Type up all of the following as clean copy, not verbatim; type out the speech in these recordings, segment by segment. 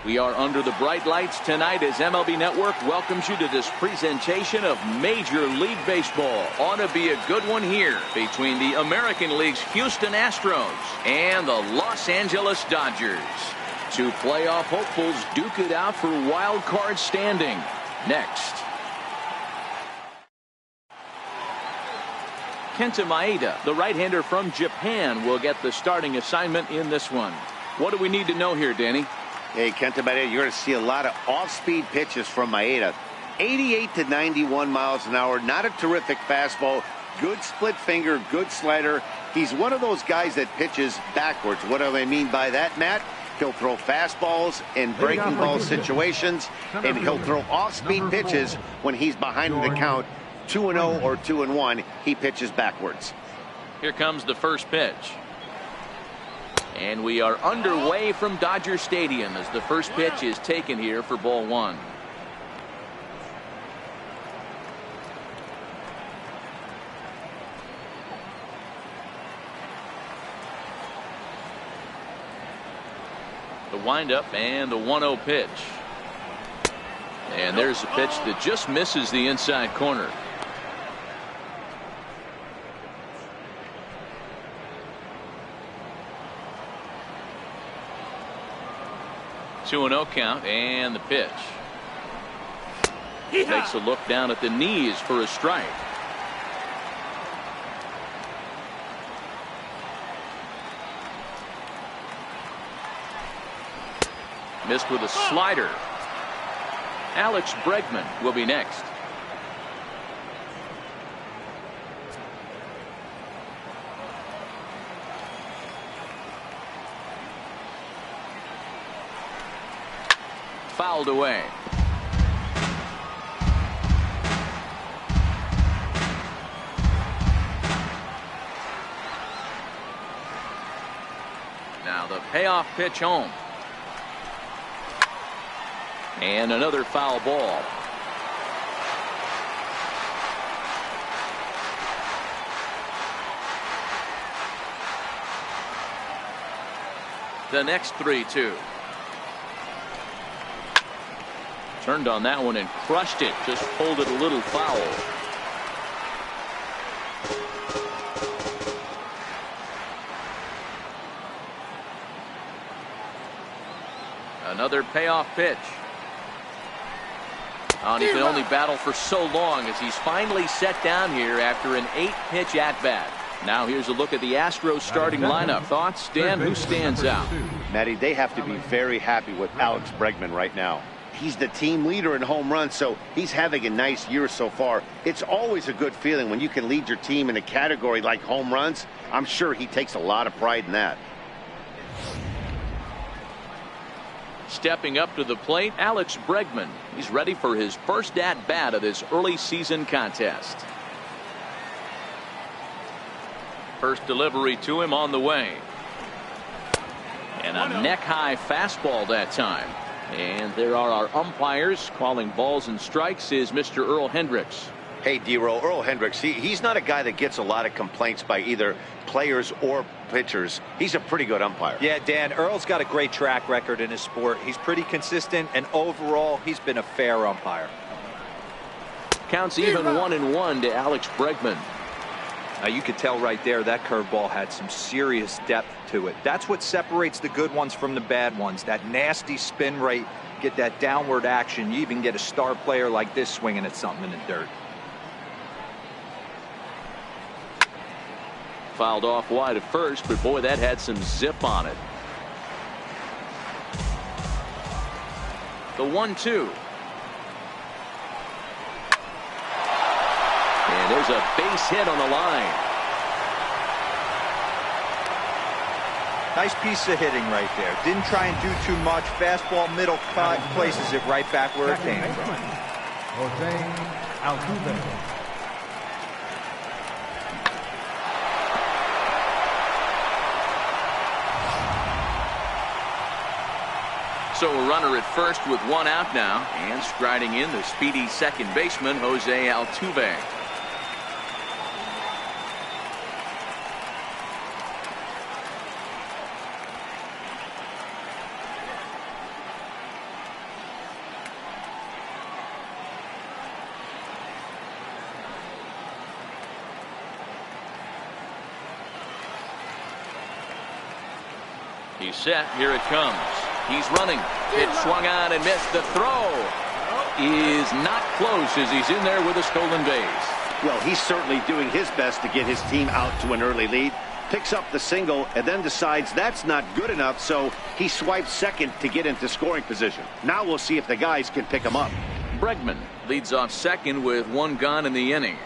We are under the bright lights tonight as MLB Network welcomes you to this presentation of Major League Baseball. Ought to be a good one here between the American League's Houston Astros and the Los Angeles Dodgers. Two playoff hopefuls duke it out for wild card standing. Next. Kenta Maeda, the right-hander from Japan, will get the starting assignment in this one. What do we need to know here, Danny? Hey, Kenta Maeda, you're going to see a lot of off-speed pitches from Maeda. 88 to 91 miles an hour, not a terrific fastball, good split finger, good slider. He's one of those guys that pitches backwards. What do I mean by that, Matt? He'll throw fastballs in breaking ball situations, and he'll throw off-speed pitches when he's behind in the count. 2-0 or 2-1, he pitches backwards. Here comes the first pitch. And we are underway from Dodger Stadium as the first pitch is taken here for ball one. The windup and the 1-0 pitch. And there's a pitch that just misses the inside corner. Two and 0 count, and the pitch. Takes a look down at the knees for a strike. Missed with a slider. Alex Bregman will be next. Fouled away. Now the payoff pitch home. And another foul ball. The next 3-2. Turned on that one and crushed it. Just pulled it a little foul. Another payoff pitch. And he can only battle for so long as he's finally set down here after an 8-pitch at-bat. Now here's a look at the Astros starting lineup. Thoughts, Dan? Who stands out? Matty, they have to be very happy with Alex Bregman right now. He's the team leader in home runs, so he's having a nice year so far. It's always a good feeling when you can lead your team in a category like home runs. I'm sure he takes a lot of pride in that. Stepping up to the plate, Alex Bregman. He's ready for his first at-bat of this early season contest. First delivery to him on the way. And a neck-high fastball that time. And there are our umpires. Calling balls and strikes is Mr. Earl Hendricks. Hey, D-Roll, Earl Hendricks, he's not a guy that gets a lot of complaints by either players or pitchers. He's a pretty good umpire. Yeah, Dan, Earl's got a great track record in his sport. He's pretty consistent, and overall, he's been a fair umpire. Counts even 1-1 to Alex Bregman. Now, you could tell right there that curveball had some serious depth to it. That's what separates the good ones from the bad ones. That nasty spin rate, get that downward action. You even get a star player like this swinging at something in the dirt. Fouled off wide at first, but boy, that had some zip on it. The 1-2. And there's a base hit on the line. Nice piece of hitting right there. Didn't try and do too much. Fastball middle cut, places it right back where it came from. So a runner at first with one out now, and striding in the speedy second baseman Jose Altuve. He's set. Here it comes. He's running. Pitch swung on and missed. The throw is not close as he's in there with a stolen base. Well, he's certainly doing his best to get his team out to an early lead. Picks up the single and then decides that's not good enough, so he swipes second to get into scoring position. Now we'll see if the guys can pick him up. Bregman leads off second with one gone in the inning.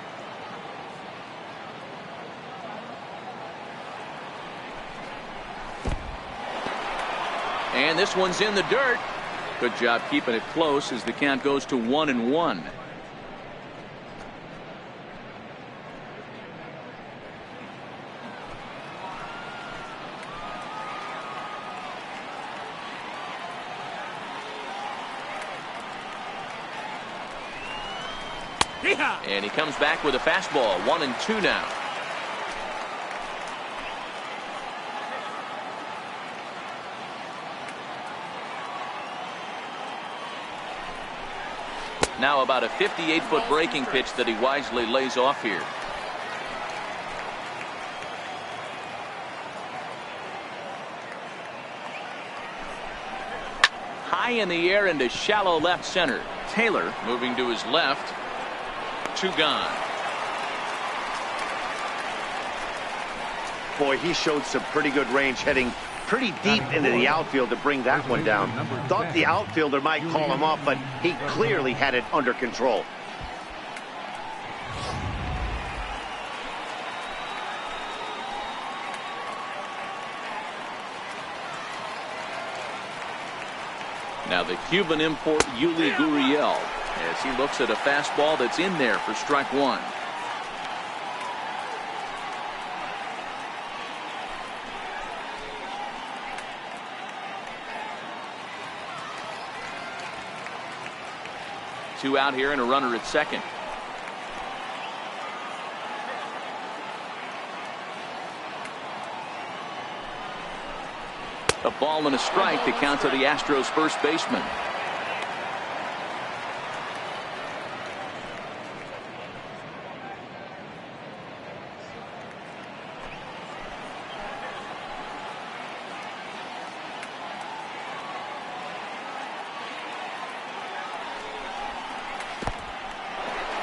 And this one's in the dirt. Good job keeping it close as the count goes to 1-1. And he comes back with a fastball. 1-2 now. Now about a 58-foot breaking pitch that he wisely lays off here. High in the air into shallow left center. Taylor moving to his left. 2 gone. Boy, he showed some pretty good range heading pretty deep into the outfield to bring that one down. Thought the outfielder might call him off, but he clearly had it under control. Now the Cuban import Yuli Gurriel as he looks at a fastball that's in there for strike 1. Two out here and a runner at second. A ball and a strike to count to the Astros first baseman.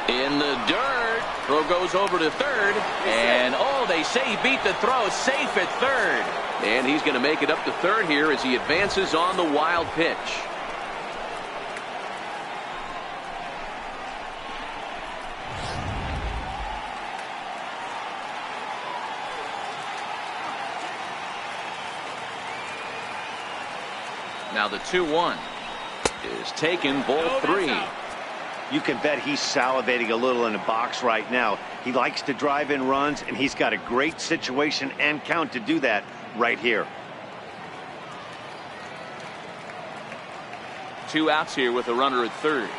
In the dirt. Throw goes over to third. And oh, they say he beat the throw. Safe at third. And he's going to make it up to third here as he advances on the wild pitch. Now the 2-1 is taken, ball 3. You can bet he's salivating a little in the box right now. He likes to drive in runs, and he's got a great situation and count to do that right here. 2 outs here with a runner at third.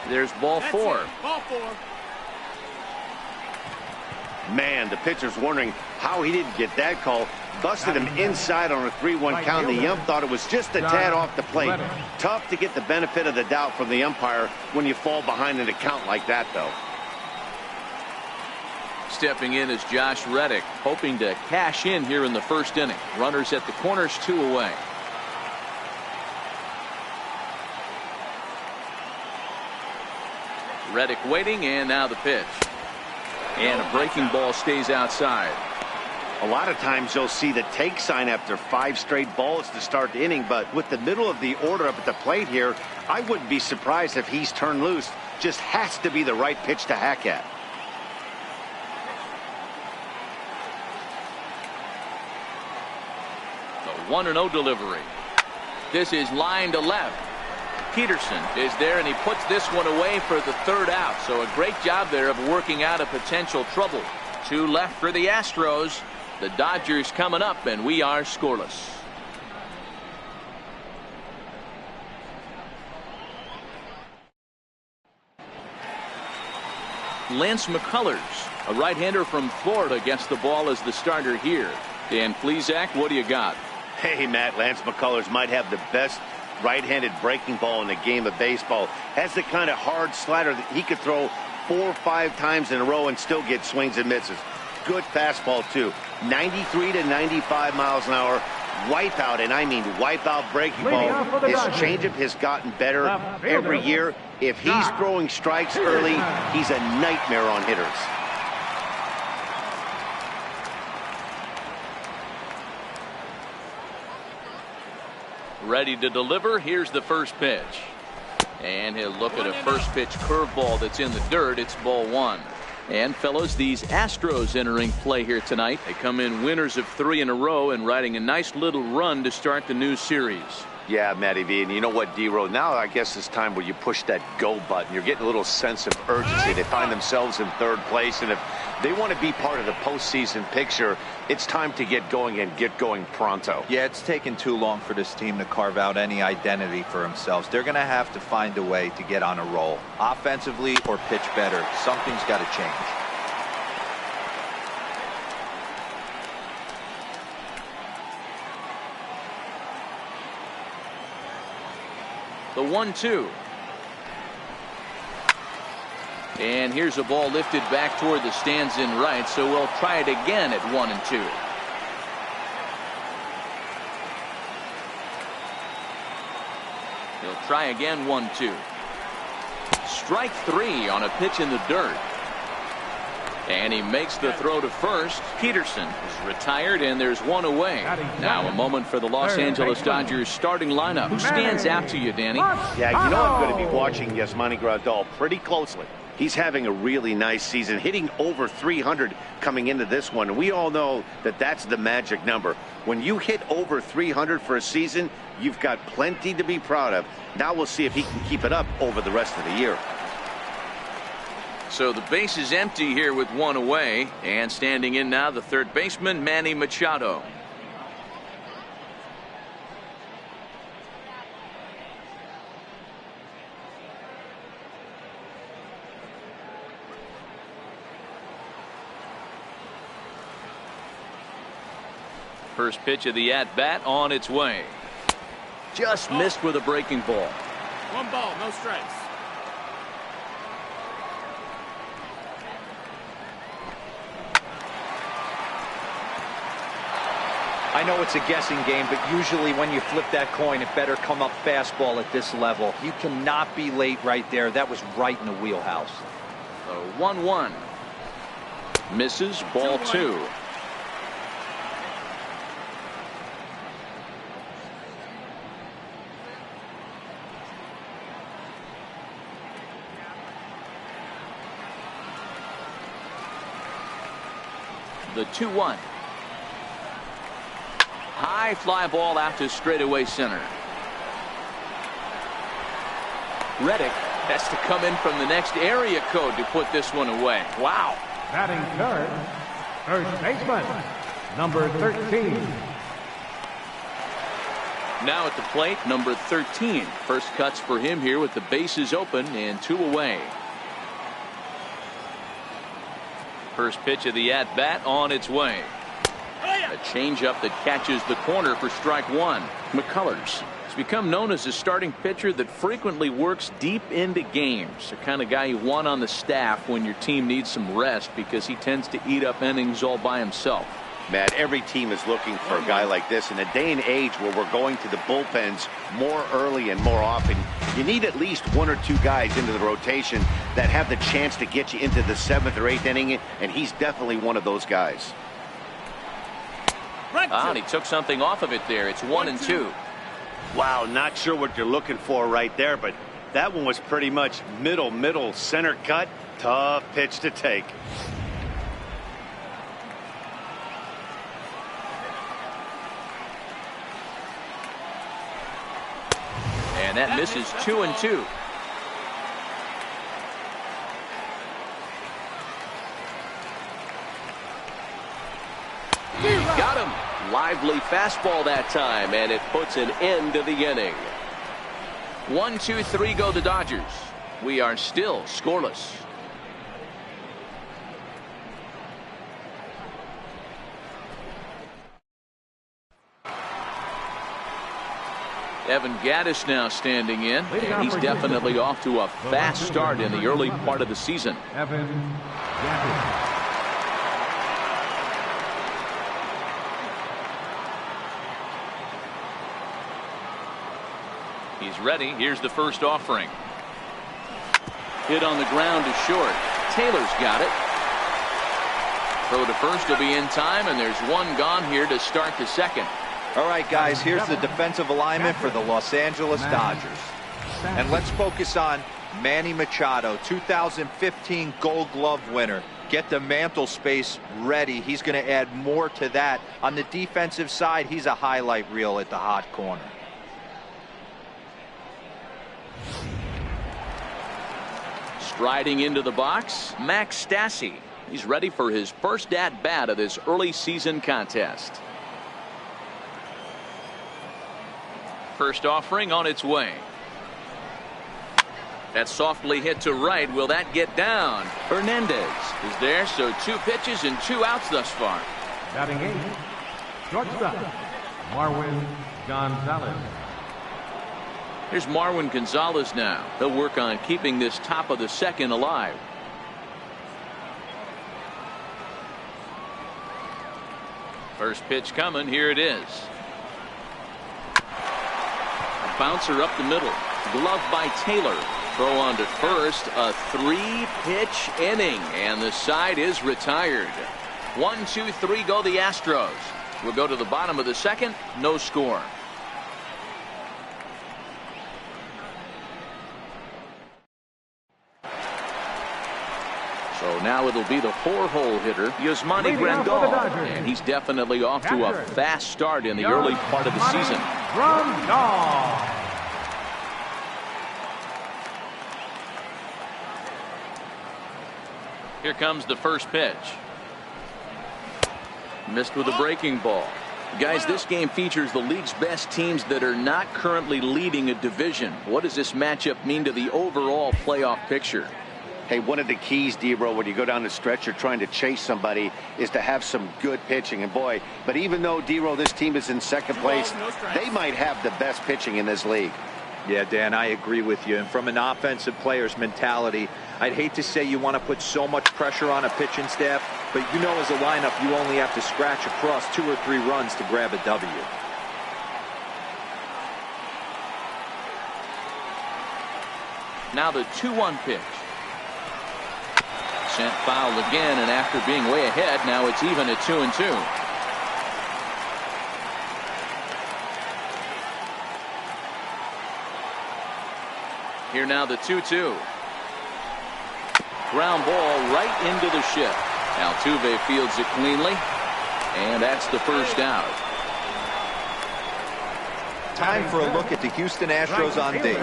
There's ball 4. Ball 4. Man, the pitcher's wondering how he didn't get that call. Busted him inside on a 3-1 count. The ump thought it was just a tad off the plate. Tough to get the benefit of the doubt from the umpire when you fall behind in a count like that, though. Stepping in is Josh Reddick, hoping to cash in here in the first inning. Runners at the corners, 2 away. Reddick waiting, and now the pitch. And a breaking ball stays outside. A lot of times you'll see the take sign after 5 straight balls to start the inning, but with the middle of the order up at the plate here, I wouldn't be surprised if he's turned loose. Just has to be the right pitch to hack at. The 1-0 delivery. This is line to left. Peterson is there, and he puts this one away for the 3rd out. So a great job there of working out a potential trouble. 2 left for the Astros. The Dodgers coming up, and we are scoreless. Lance McCullers, a right-hander from Florida, gets the ball as the starter here. Dan Plesac, what do you got? Hey, Matt, Lance McCullers might have the best right-handed breaking ball in the game of baseball. Has the kind of hard slider that he could throw 4 or 5 times in a row and still get swings and misses. Good fastball, too. 93 to 95 miles an hour. Wipeout, and I mean wipeout breaking ball. His changeup has gotten better every year. If he's throwing strikes early, he's a nightmare on hitters. Ready to deliver. Here's the first pitch. And he'll look at a first pitch curveball that's in the dirt. It's ball 1. And fellas, these Astros entering play here tonight. They come in winners of 3 in a row and riding a nice little run to start the new series. Yeah, Matty V, and you know what, D-Row, now I guess it's time where you push that go button. You're getting a little sense of urgency. They find themselves in 3rd place, and if they want to be part of the postseason picture, it's time to get going and get going pronto. Yeah, it's taken too long for this team to carve out any identity for themselves. They're going to have to find a way to get on a roll, offensively or pitch better. Something's got to change. The 1-2. And here's a ball lifted back toward the stands in right, so we'll try it again at 1-2. He'll try again. 1-2. Strike 3 on a pitch in the dirt. And he makes the throw to first. Peterson is retired, and there's one away. Now a moment for the Los Angeles Dodgers starting lineup. Who stands out to you, Danny? Yeah, you know I'm going to be watching Yasmani Grandal pretty closely. He's having a really nice season, hitting over 300 coming into this one. And we all know that that's the magic number. When you hit over 300 for a season, you've got plenty to be proud of. Now we'll see if he can keep it up over the rest of the year. So the base is empty here with one away, and standing in now the third baseman, Manny Machado. First pitch of the at-bat on its way. Just missed with a breaking ball. 1 ball, no strikes. I know it's a guessing game, but usually when you flip that coin, it better come up fastball at this level. You cannot be late right there. That was right in the wheelhouse. So 1-1. Misses. Ball 2. The 2-1. High fly ball out to straightaway center. Reddick has to come in from the next area code to put this one away. Wow. Batting third, first baseman, number 13. Now at the plate, number 13. First cuts for him here with the bases open and 2 away. First pitch of the at-bat on its way. A changeup that catches the corner for strike 1. McCullers has become known as a starting pitcher that frequently works deep into games. The kind of guy you want on the staff when your team needs some rest because he tends to eat up innings all by himself. Matt, every team is looking for a guy like this. In a day and age where we're going to the bullpens more early and more often, you need at least 1 or 2 guys into the rotation that have the chance to get you into the 7th or 8th inning, and he's definitely one of those guys. And he took something off of it there. It's 1-2. Wow, not sure what you're looking for right there, but that one was pretty much middle center cut. Tough pitch to take. And that misses. 2-2. Got him. Lively fastball that time, and it puts an end to the inning. 1-2-3 go the Dodgers. We are still scoreless. Evan Gaddis now standing in, and he's definitely off to a fast start in the early part of the season. Evan Gaddis. He's ready. Here's the first offering. Hit on the ground to short. Taylor's got it. Throw to first will be in time, and there's one gone here to start the second. All right, guys, here's the defensive alignment for the Los Angeles Dodgers. And let's focus on Manny Machado, 2015 Gold Glove winner. Get the mantle space ready. He's going to add more to that. On the defensive side, he's a highlight reel at the hot corner. Striding into the box, Max Stassi. He's ready for his first at-bat of this early season contest. First offering on its way. That's softly hit to right. Will that get down? Hernandez is there, so 2 pitches and 2 outs thus far. Batting 8th, shortstop, Marwin Gonzalez. Here's Marwin Gonzalez now. He'll work on keeping this top of the second alive. First pitch coming. Here it is. A bouncer up the middle. Glove by Taylor. Throw on to first. A 3-pitch inning, and the side is retired. 1, 2, 3 go the Astros. We'll go to the bottom of the second. No score. So now it'll be the 4-hole hitter, Yasmani Grandal, and he's definitely off to a fast start in the early part of the season. Grandal. Here comes the first pitch. Missed with a breaking ball. Guys, this game features the league's best teams that are not currently leading a division. What does this matchup mean to the overall playoff picture? Hey, one of the keys, D-Bro, when you go down the stretch, you're trying to chase somebody, is to have some good pitching. And boy, but even though, D-Bro, this team is in second place, they might have the best pitching in this league. Yeah, Dan, I agree with you. And from an offensive player's mentality, I'd hate to say you want to put so much pressure on a pitching staff, but you know as a lineup, you only have to scratch across 2 or 3 runs to grab a W. Now the 2-1 pitch. Sent foul again, and after being way ahead, now it's even at 2-2. Here now the 2-2. Ground ball right into the shift. Altuve fields it cleanly, and that's the first out. Time for a look at the Houston Astros on date.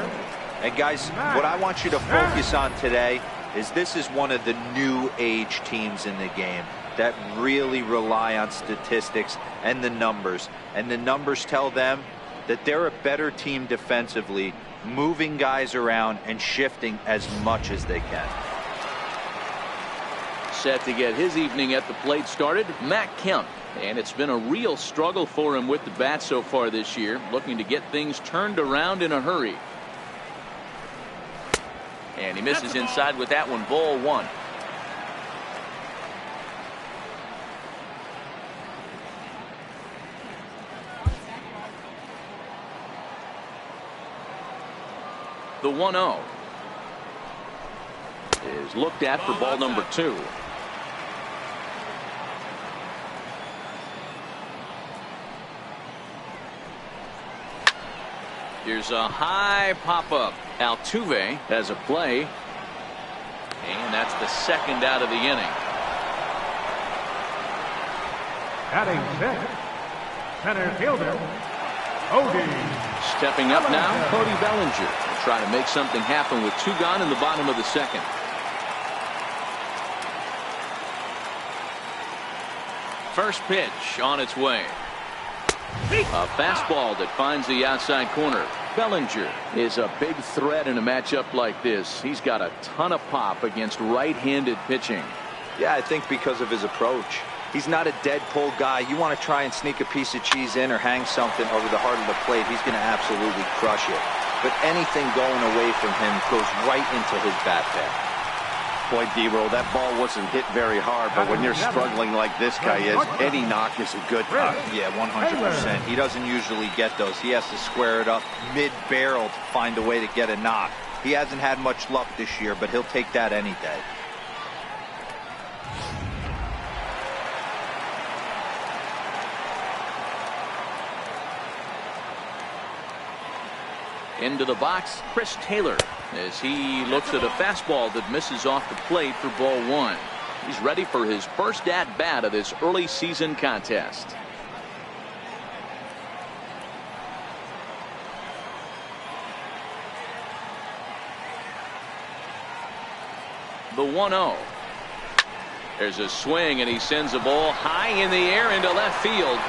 And guys, what I want you to focus on today is this is one of the new age teams in the game that really rely on statistics and the numbers. And the numbers tell them that they're a better team defensively, moving guys around and shifting as much as they can. Set to get his evening at the plate started, Matt Kemp. And it's been a real struggle for him with the bat so far this year, looking to get things turned around in a hurry. And he misses inside with that one. Ball 1. The 1-0 is looked at for ball number 2. Here's a high pop-up. Altuve has a play, and that's the second out of the inning. Batting 6th, center fielder, Cody. Stepping up now, Cody Bellinger will try to make something happen with 2 gone in the bottom of the second. First pitch on its way. A fastball that finds the outside corner. Bellinger is a big threat in a matchup like this. He's got a ton of pop against right-handed pitching. Yeah, I think because of his approach. He's not a dead pull guy. You want to try and sneak a piece of cheese in or hang something over the heart of the plate, he's going to absolutely crush it. But anything going away from him goes right into his bat path. Boy, D-Roll, that ball wasn't hit very hard, but when you're struggling like this guy is, any knock is a good knock. Yeah, 100%. He doesn't usually get those. He has to square it up mid-barrel to find a way to get a knock. He hasn't had much luck this year, but he'll take that any day. Into the box, Chris Taylor, as he looks at a fastball that misses off the plate for ball one. He's ready for his first at-bat of this early season contest. The 1-0. There's a swing, and he sends a ball high in the air into left field.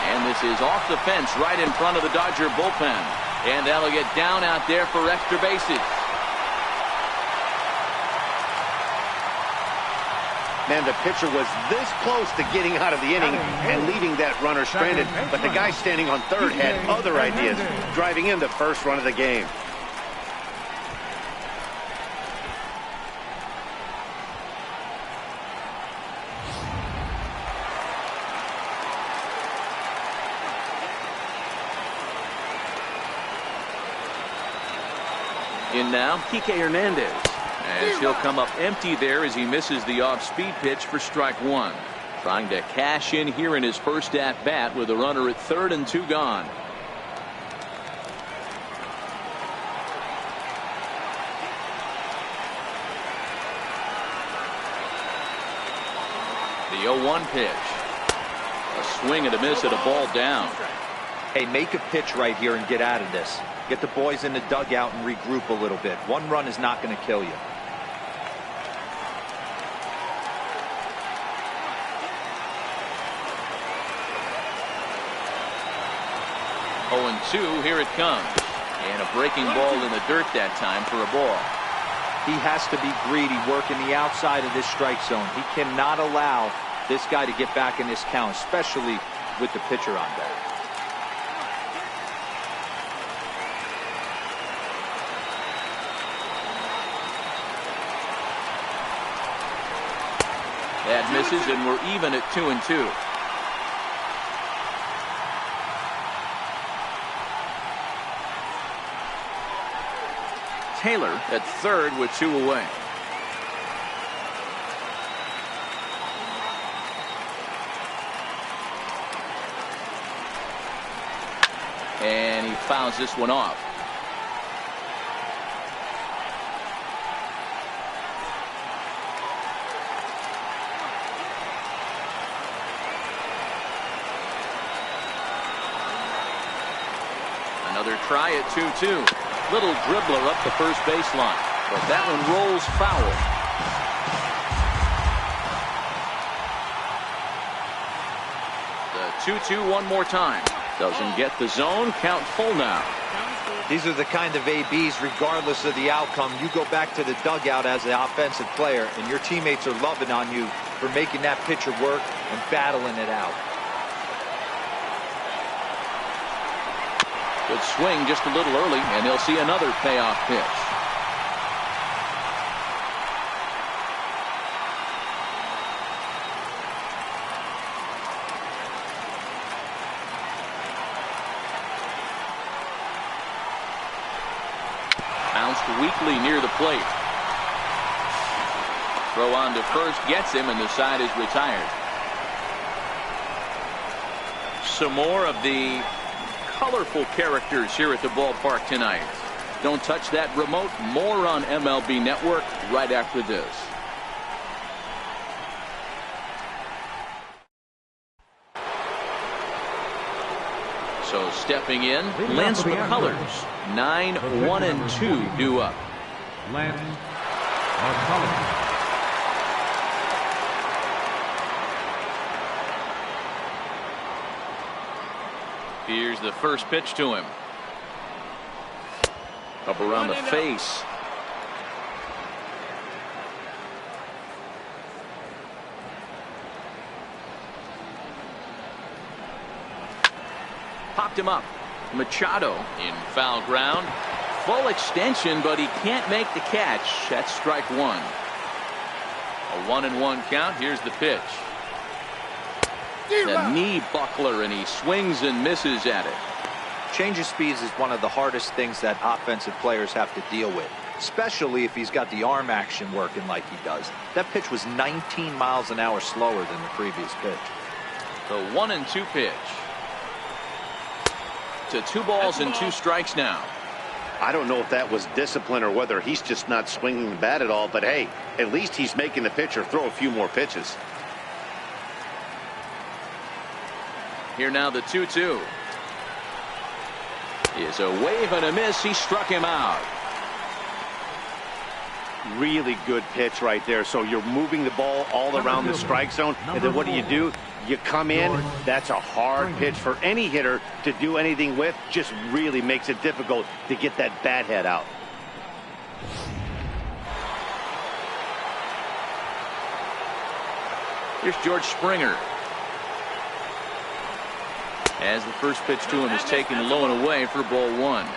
And this is off the fence right in front of the Dodger bullpen. And that'll get down out there for extra bases. Man, the pitcher was this close to getting out of the inning and leaving that runner stranded. But the guy standing on third had other ideas, driving in the first run of the game. In now, Kike Hernandez, as he'll come up empty there as he misses the off-speed pitch for strike one. Trying to cash in here in his first at-bat with a runner at third and two gone. The 0-1 pitch. A swing and a miss at a ball down. Hey, make a pitch right here and get out of this. Get the boys in the dugout and regroup a little bit. One run is not going to kill you. 0-2, here it comes. And a breaking ball in the dirt that time for a ball. He has to be greedy, working the outside of this strike zone. He cannot allow this guy to get back in this count, especially with the pitcher on deck. That misses, and we're even at 2-2. Taylor at third with two away. And he fouls this one off. Another try at 2-2. Little dribbler up the first baseline, but that one rolls foul. The 2-2 one more time. Doesn't get the zone. Count full now. These are the kind of ABs, regardless of the outcome. You go back to the dugout as an offensive player, and your teammates are loving on you for making that pitcher work and battling it out. Good swing just a little early, and he'll see another payoff pitch. Bounced weakly near the plate. Throw on to first gets him, and the side is retired. Some more of the colorful characters here at the ballpark tonight. Don't touch that remote. More on MLB Network right after this. So stepping in, Lance McCullers. 9-1-2 due up. Lance McCullers. Here's the first pitch to him. Up around the face. Popped him up. Machado in foul ground. Full extension, but he can't make the catch. That's strike one. A 1-1 count. Here's the pitch. The knee buckler, and he swings and misses at it. Change of speeds is one of the hardest things that offensive players have to deal with, especially if he's got the arm action working like he does. That pitch was 19 miles an hour slower than the previous pitch. The 1-2 pitch. To 2 balls and 2 strikes now. I don't know if that was discipline or whether he's just not swinging the bat at all, but hey, at least he's making the pitcher throw a few more pitches. Here now the 2-2. Is a wave and a miss. He struck him out. Really good pitch right there. So you're moving the ball all around the strike zone, and then what do? You come in. That's a hard pitch for any hitter to do anything with. Just really makes it difficult to get that bat head out. Here's George Springer. As the first pitch to him is taken low and away for ball 1.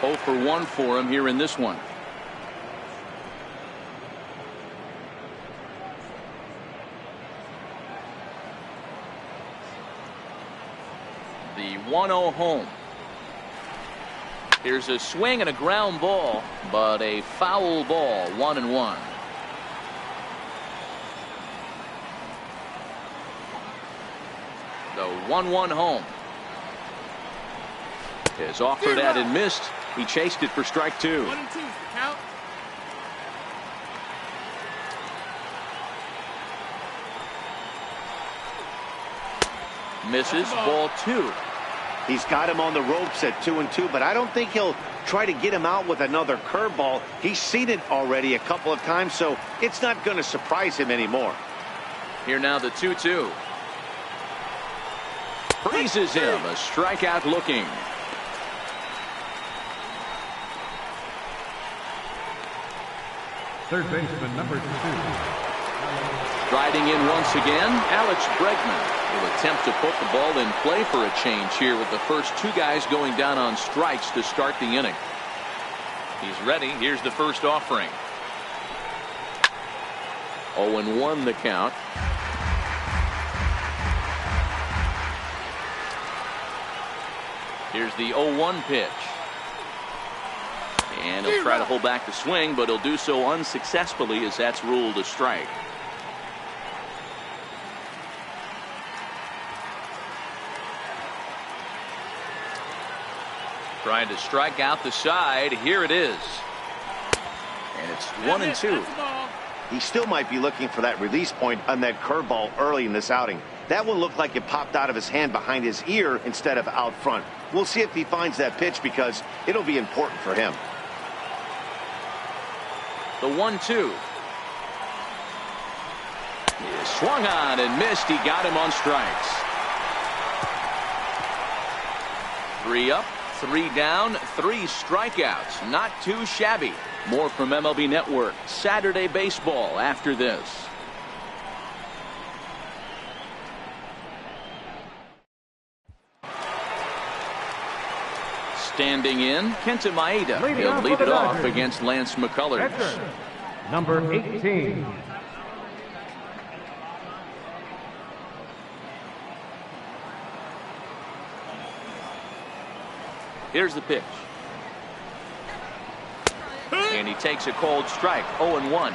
0 for 1 for him here in this one. The 1-0 home. Here's a swing and a ground ball, but a foul ball. 1-1. The 1-1 home. Is offered at and missed. He chased it for strike 2. 1-2 is the count. Misses. Ball 2. He's got him on the ropes at 2-2, but I don't think he'll try to get him out with another curveball. He's seen it already a couple of times, so it's not going to surprise him anymore. Here now the 2-2. Freezes him. A strikeout looking. Third baseman, number 2. Striding in once again, Alex Bregman will attempt to put the ball in play for a change here with the first 2 guys going down on strikes to start the inning. He's ready. Here's the first offering. 0-1 the count. Here's the 0-1 pitch. And he'll try to hold back the swing, but he'll do so unsuccessfully as that's ruled a strike. Trying to strike out the side. Here it is. And it's 1-2. He still might be looking for that release point on that curveball early in this outing. That one looked like it popped out of his hand behind his ear instead of out front. We'll see if he finds that pitch because it'll be important for him. The 1-2. He swung on and missed. He got him on strikes. 3 up, 3 down, 3 strikeouts. Not too shabby. More from MLB Network Saturday Baseball after this. Standing in, Kenta Maeda. He'll lead it off against Lance McCullers. Number 18. Here's the pitch. And he takes a cold strike. 0-1.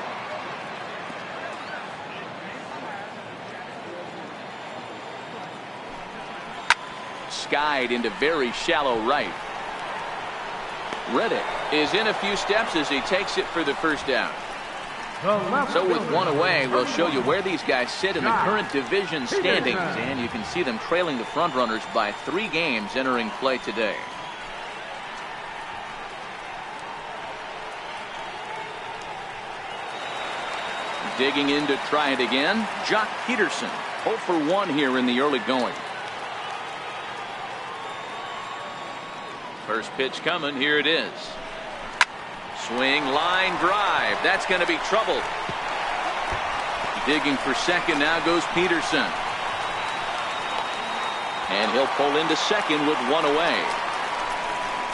Skied into very shallow right. Reddick is in a few steps as he takes it for the first down. So with 1 away, we'll show you where these guys sit in the current division standings, and you can see them trailing the front runners by 3 games entering play today. Digging in to try it again, Jock Peterson. 0 for 1 here in the early going. First pitch coming. Here it is. Swing, line drive. That's going to be trouble. Digging for second now goes Peterson. And he'll pull into second with one away.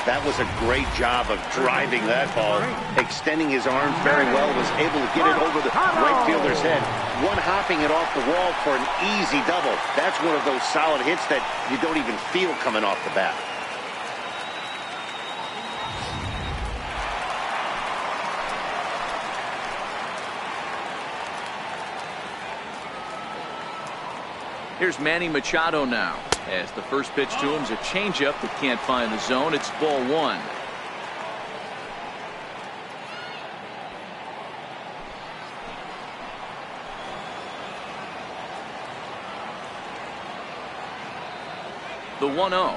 That was a great job of driving that ball. Extending his arms very well, was able to get it over the right fielder's head. One hopping it off the wall for an easy double. That's one of those solid hits that you don't even feel coming off the bat. Here's Manny Machado now. As the first pitch to him is a changeup that can't find the zone. It's ball one. The 1-0.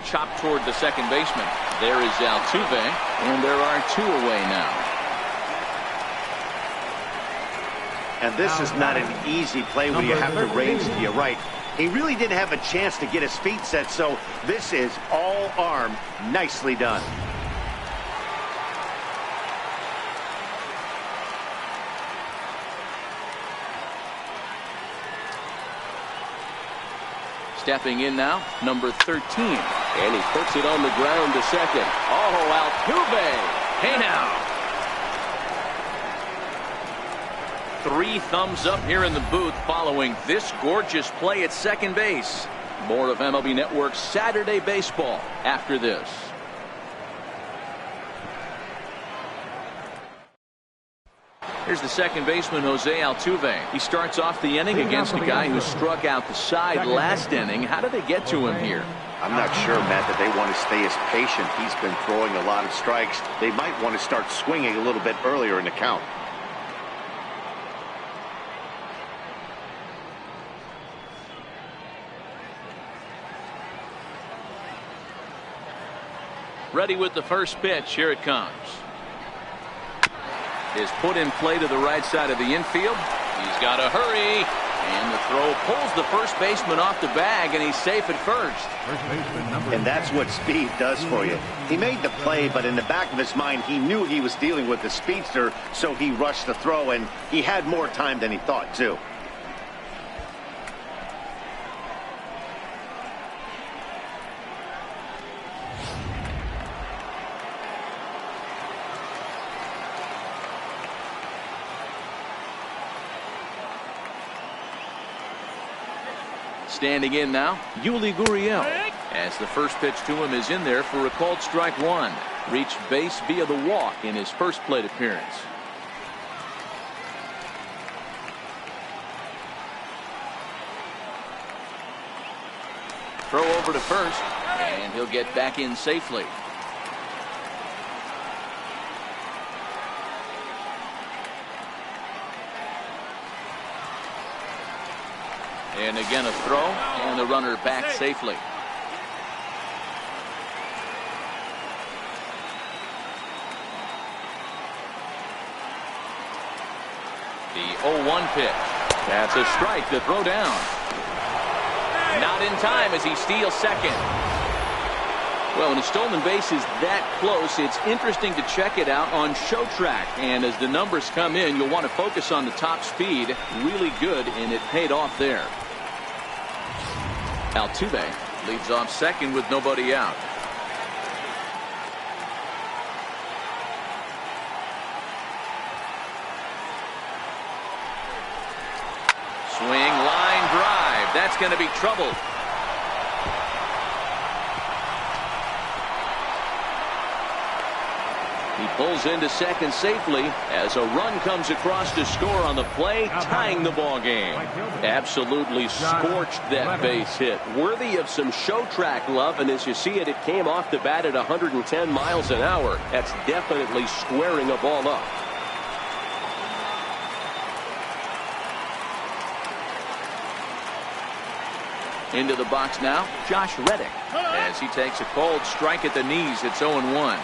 Chopped toward the second baseman. There is Altuve, and there are two away now. And this is not an easy play when you have to range to your right. He really didn't have a chance to get his feet set, so this is all arm. Nicely done. Stepping in now, number 13. And he puts it on the ground to second. Oh, Altuve. Hey now. 3 thumbs up here in the booth following this gorgeous play at second base. More of MLB Network's Saturday Baseball after this. Here's the second baseman, Jose Altuve. He starts off the inning against a guy who struck out the side last inning. How did they get to him here? I'm not sure, Matt, that they want to stay as patient. He's been throwing a lot of strikes. They might want to start swinging a little bit earlier in the count. Ready with the first pitch. Here it comes. Is put in play to the right side of the infield. He's got to hurry. And the throw pulls the first baseman off the bag, and he's safe at first. And that's what speed does for you. He made the play, but in the back of his mind, he knew he was dealing with the speedster, so he rushed the throw, and he had more time than he thought, too. Standing in now, Yuli Gurriel. As the first pitch to him is in there for a called strike one. Reached base via the walk in his first plate appearance. Throw over to first, and he'll get back in safely. And again a throw, and the runner back safely. The 0-1 pitch. That's a strike to throw down. Not in time as he steals second. Well, when a stolen base is that close, it's interesting to check it out on Show Track. And as the numbers come in, you'll want to focus on the top speed. Really good, and it paid off there. Altuve leads off second with nobody out. Swing, line drive. That's going to be trouble. He pulls into second safely as a run comes across to score on the play, tying the ball game. Absolutely scorched that base hit. Worthy of some Show Track love, and as you see it, it came off the bat at 110 miles an hour. That's definitely squaring a ball up. Into the box now, Josh Reddick. As he takes a cold strike at the knees, it's 0-1.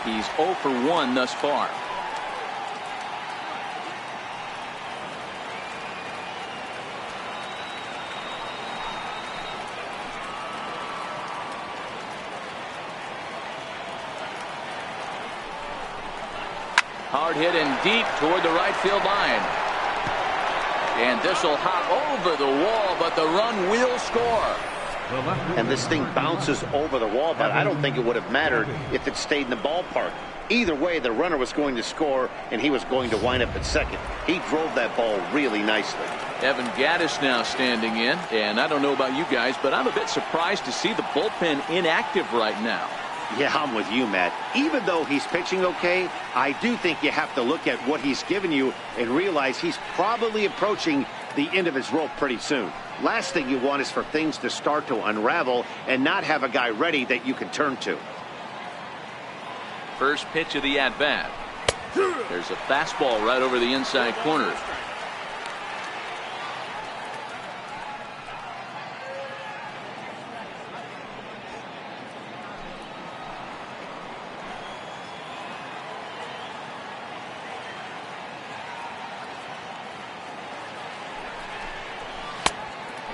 He's 0 for 1 thus far. Hard hit and deep toward the right field line. And this will hop over the wall, but the run will score. And this thing bounces over the wall, but I don't think it would have mattered if it stayed in the ballpark. Either way, the runner was going to score, and he was going to wind up at second. He drove that ball really nicely. Evan Gaddis now standing in, and I don't know about you guys, but I'm a bit surprised to see the bullpen inactive right now. Yeah, I'm with you, Matt. Even though he's pitching okay, I do think you have to look at what he's given you and realize he's probably approaching the end of his rope pretty soon. Last thing you want is for things to start to unravel and not have a guy ready that you can turn to. First pitch of the at-bat. There's a fastball right over the inside corner.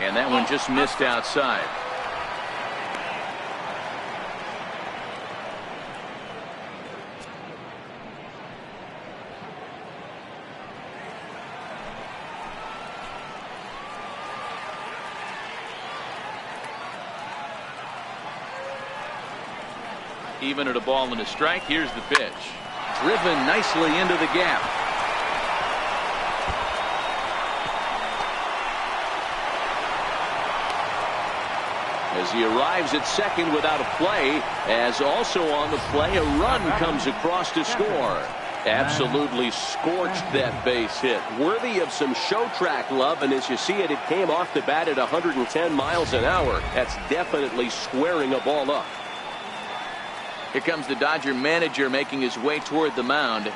And that one just missed outside. Even at a ball and a strike, here's the pitch. Driven nicely into the gap. As he arrives at second without a play, as also on the play, a run comes across to score. Absolutely scorched that base hit. Worthy of some show track love, and as you see it, it came off the bat at 110 miles an hour. That's definitely squaring a ball up. Here comes the Dodger manager making his way toward the mound.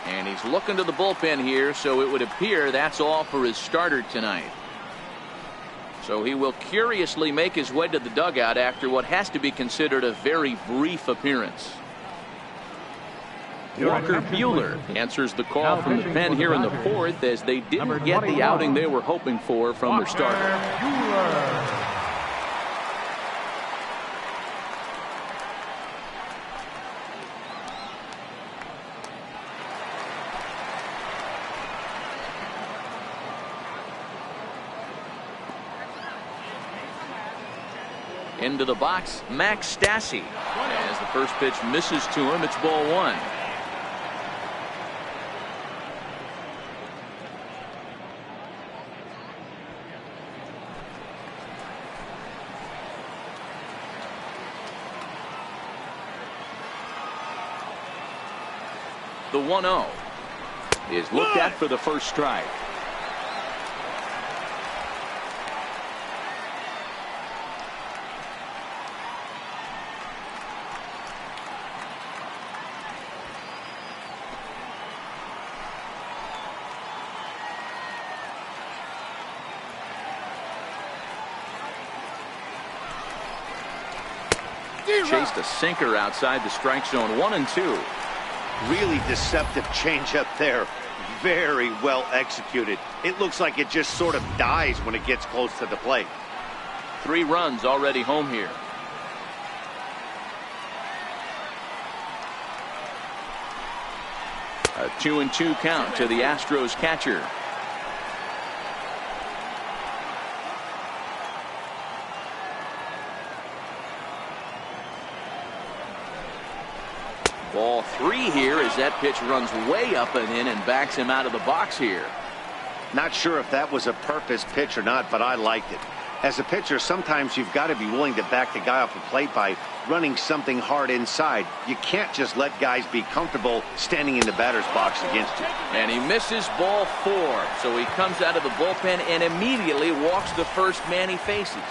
And he's looking to the bullpen here, so it would appear that's all for his starter tonight. So he will curiously make his way to the dugout after what has to be considered a very brief appearance. Walker Buehler answers the call from the pen here in the fourth, as they didn't get the outing they were hoping for from their starter. Into the box, Max Stassi. As the first pitch misses to him, it's ball one. The 1-0 is looked at for the first strike. Chased a sinker outside the strike zone. 1-2. Really deceptive changeup there. Very well executed. It looks like it just sort of dies when it gets close to the plate. 3 runs already home here. A 2-2 count to the Astros catcher. Ball 3 here as that pitch runs way up and in and backs him out of the box here. Not sure if that was a purpose pitch or not, but I liked it. As a pitcher, sometimes you've got to be willing to back the guy off the plate by running something hard inside. You can't just let guys be comfortable standing in the batter's box against you. And he misses ball 4. So he comes out of the bullpen and immediately walks the first man he faces.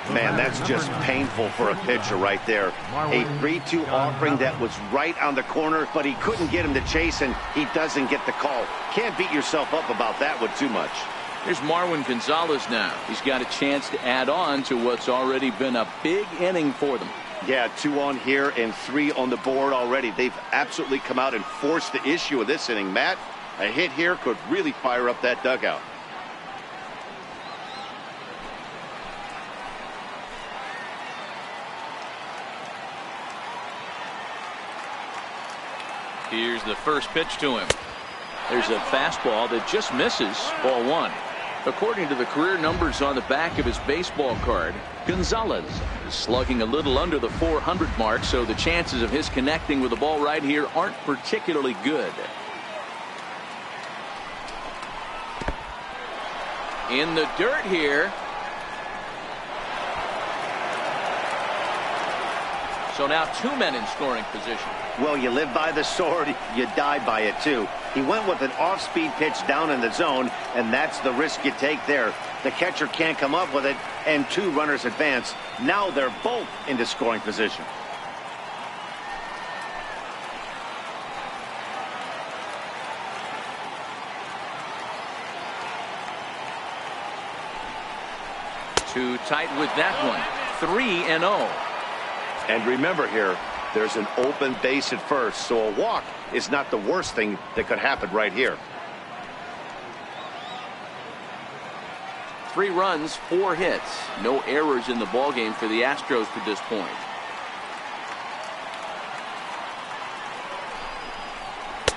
Man, that's just painful for a pitcher right there. A 3-2 offering that was right on the corner, but he couldn't get him to chase, and he doesn't get the call. Can't beat yourself up about that one too much. Here's Marwin Gonzalez now. He's got a chance to add on to what's already been a big inning for them. Yeah, 2 on here and 3 on the board already. They've absolutely come out and forced the issue of this inning. Matt, a hit here could really fire up that dugout. Here's the first pitch to him. There's a fastball that just misses. Ball 1. According to the career numbers on the back of his baseball card, Gonzalez is slugging a little under the 400 mark, so the chances of his connecting with the ball right here aren't particularly good. In the dirt here. So now 2 men in scoring position. Well, you live by the sword, you die by it too. He went with an off-speed pitch down in the zone, and that's the risk you take there. The catcher can't come up with it, and 2 runners advance. Now they're both into scoring position. Too tight with that one. 3-0. And remember here, there's an open base at first, so a walk is not the worst thing that could happen right here. 3 runs, 4 hits. No errors in the ballgame for the Astros to this point.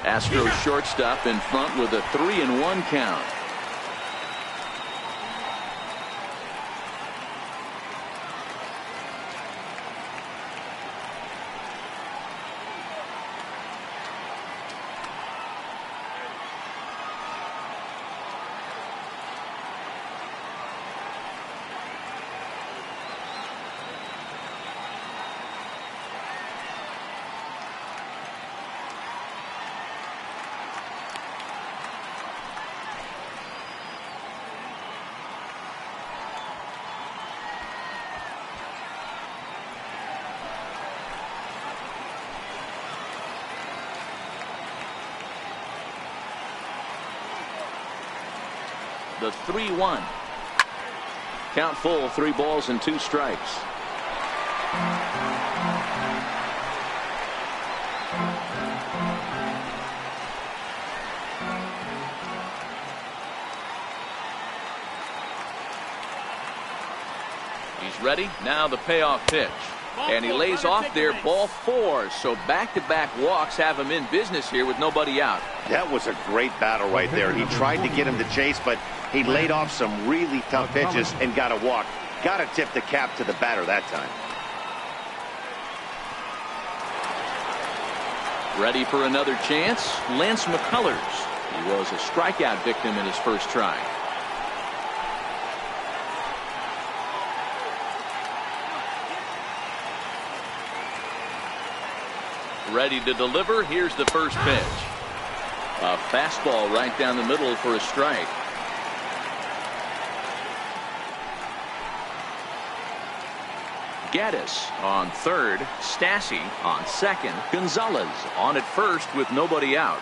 Astros shortstop in front with a 3-1 count. The 3-1. Count full, 3 balls and 2 strikes. He's ready. Now the payoff pitch. And he lays off there, ball 4. So back-to-back walks have him in business here with nobody out. That was a great battle right there. He tried to get him to chase, but he laid off some really tough pitches and got a walk. Got to tip the cap to the batter that time. Ready for another chance? Lance McCullers. He was a strikeout victim in his first try. Ready to deliver. Here's the first pitch. A fastball right down the middle for a strike. Gaddis on third, Stassi on second, Gonzalez on at first with nobody out.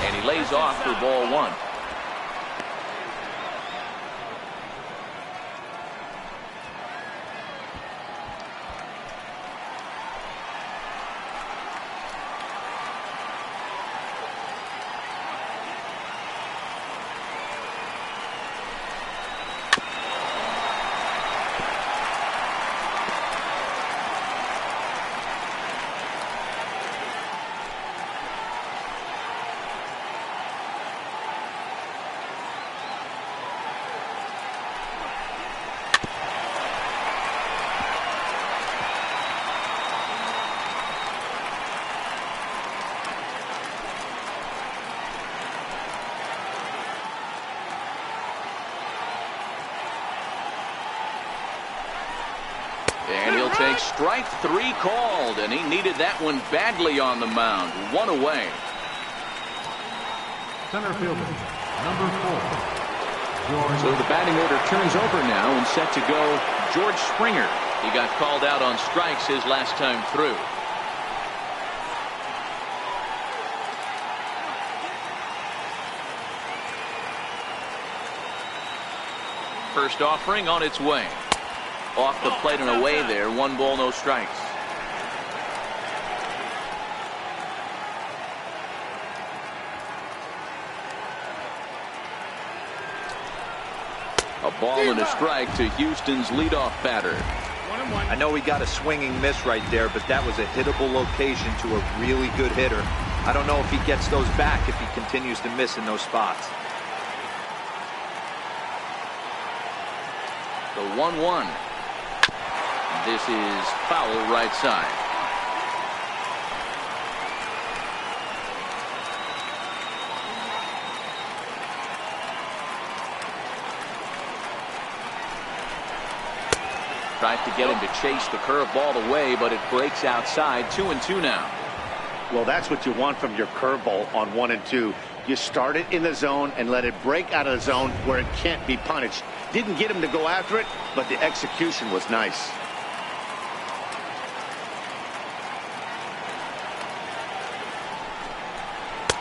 And he lays off for ball 1. And he'll take strike 3 called, and he needed that one badly on the mound. 1 away. Center fielder, number 4. So the batting order turns over now, and set to go George Springer. He got called out on strikes his last time through. First offering on its way. Off the plate and away there. 1 ball, no strikes. A ball and a strike to Houston's leadoff batter. I know he got a swinging miss right there, but that was a hittable location to a really good hitter. I don't know if he gets those back if he continues to miss in those spots. The 1-1. This is foul right side. Tries to get him to chase the curveball away, but it breaks outside. 2-2 now. Well, that's what you want from your curveball on 1 and 2. You start it in the zone and let it break out of the zone where it can't be punished. Didn't get him to go after it, but the execution was nice.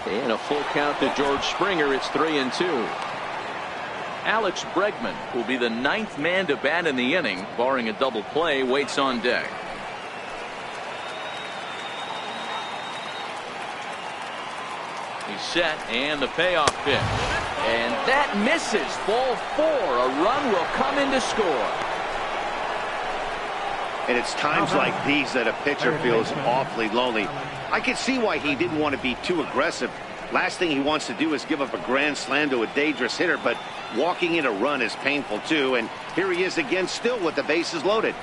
And a full count to George Springer. It's 3-2. Alex Bregman, who will be the 9th man to bat in the inning, barring a double play, waits on deck. He's set, and the payoff pitch. And that misses. Ball 4. A run will come in to score. And it's times like these that a pitcher feels awfully lonely. I can see why he didn't want to be too aggressive. Last thing he wants to do is give up a grand slam to a dangerous hitter, but walking in a run is painful too. And here he is again, still with the bases loaded.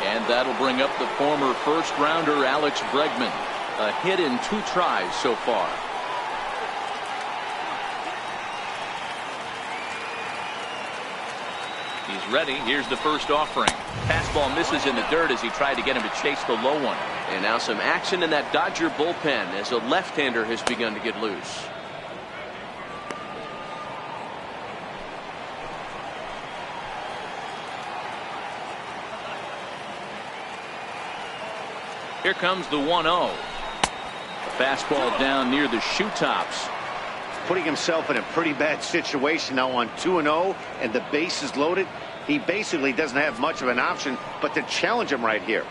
And that'll bring up the former first-rounder Alex Bregman. A hit in 2 tries so far. He's ready. Here's the first offering. Fastball misses in the dirt as he tried to get him to chase the low one. And now some action in that Dodger bullpen as a left-hander has begun to get loose. Here comes the 1-0. Fastball down near the shoe tops. Putting himself in a pretty bad situation now on 2-0 and the base is loaded. He basically doesn't have much of an option but to challenge him right here.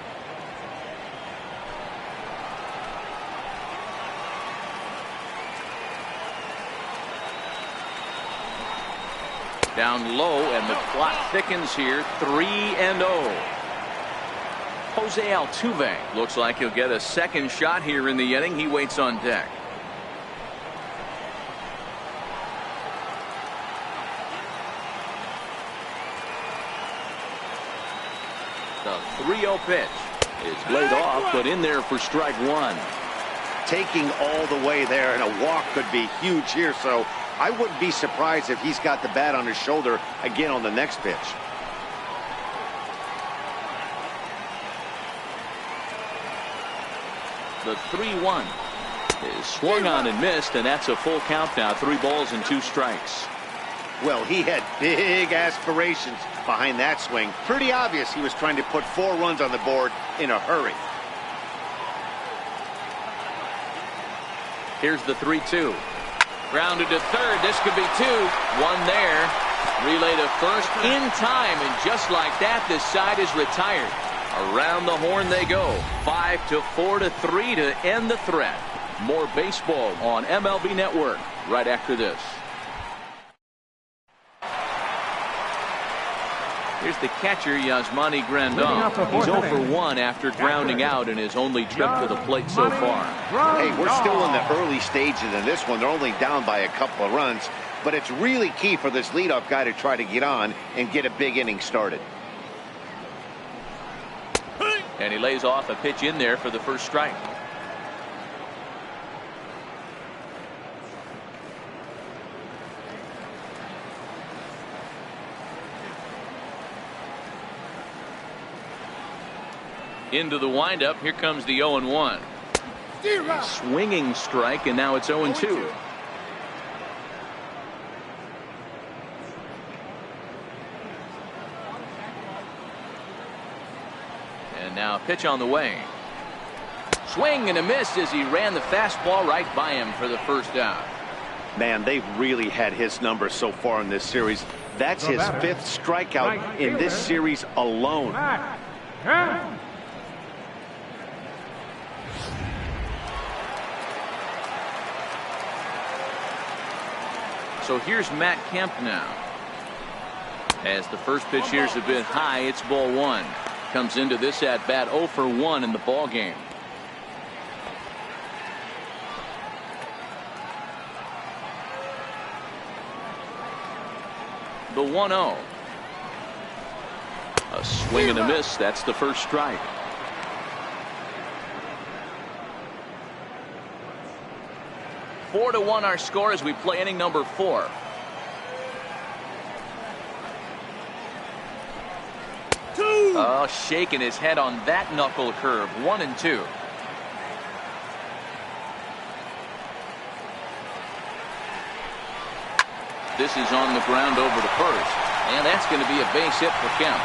Down low, and the clock thickens here. 3-0. Jose Altuve looks like he'll get a second shot here in the inning. He waits on deck. The 3-0 pitch is laid off, but in there for strike 1. Taking all the way there, and a walk could be huge here, so I wouldn't be surprised if he's got the bat on his shoulder again on the next pitch. The 3-1 is swung on and missed, and that's a full count now. 3 balls and 2 strikes. Well, he had big aspirations behind that swing. Pretty obvious he was trying to put 4 runs on the board in a hurry. Here's the 3-2. Grounded to third. This could be 2. 1 there. Relay to first in time, and just like that, this side is retired. Around the horn they go. 5-4-3 to end the threat. More baseball on MLB Network right after this. Here's the catcher, Yasmani Grandal. He's 0 for 1 after grounding out in his only trip to the plate so far. Hey, we're still in the early stages in this one. They're only down by a couple of runs, but it's really key for this leadoff guy to try to get on and get a big inning started. And he lays off a pitch in there for the first strike. Into the windup. Here comes the 0-1. Swinging strike, and now it's 0-2. And now a pitch on the way. Swing and a miss as he ran the fastball right by him for the first out. Man, they've really had his number so far in this series. That's his 5th strikeout in this series alone. So here's Matt Kemp now. As the first pitch here's a bit high, it's ball 1. Comes into this at bat 0 for 1 in the ball game. The 1-0. A swing and a miss. That's the first strike. Four to 1 our score as we play inning number 4. Oh, shaking his head on that knuckle curve. 1-2. This is on the ground over to first, and that's going to be a base hit for Kemp.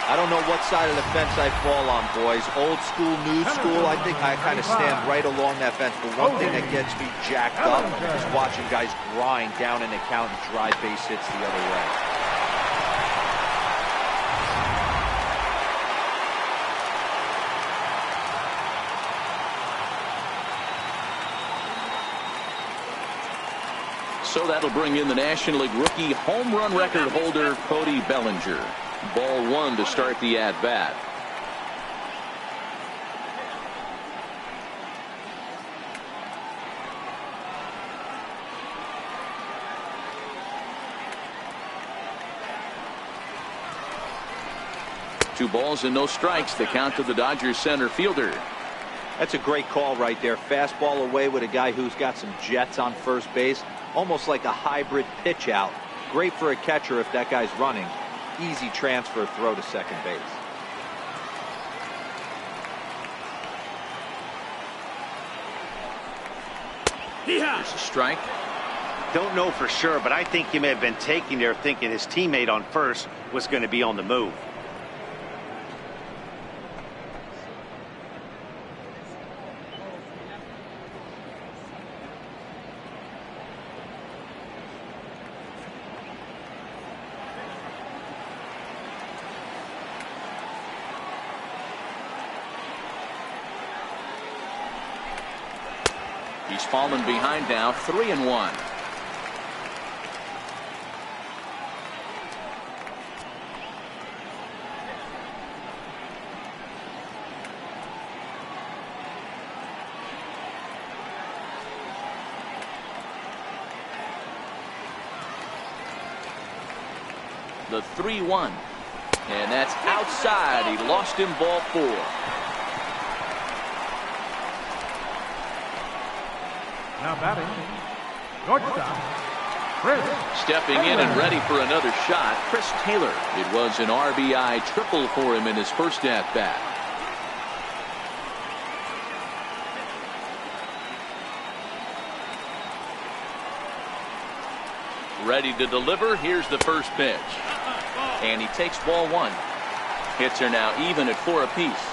I don't know what side of the fence I fall on, boys. Old school, new school. I think I kind of stand right along that fence. But one thing that gets me jacked up is watching guys grind down in the count and drive base hits the other way. So that'll bring in the National League rookie home run record holder Cody Bellinger. Ball 1 to start the at-bat. Two balls and no strikes. The count to the Dodgers center fielder. That's a great call right there. Fastball away with a guy who's got some jets on first base. Almost like a hybrid pitch out. Great for a catcher if that guy's running. Easy transfer throw to second base. Here's a strike. Don't know for sure, but I think he may have been taking there thinking his teammate on first was going to be on the move. He's fallen behind now, 3-1. The 3-1. And that's outside. He lost him, ball 4. Now batting, shortstop, Chris. Stepping in and ready for another shot, Chris Taylor. It was an RBI triple for him in his first at-bat. Ready to deliver. Here's the first pitch. And he takes ball 1. Hits are now even at 4 apiece.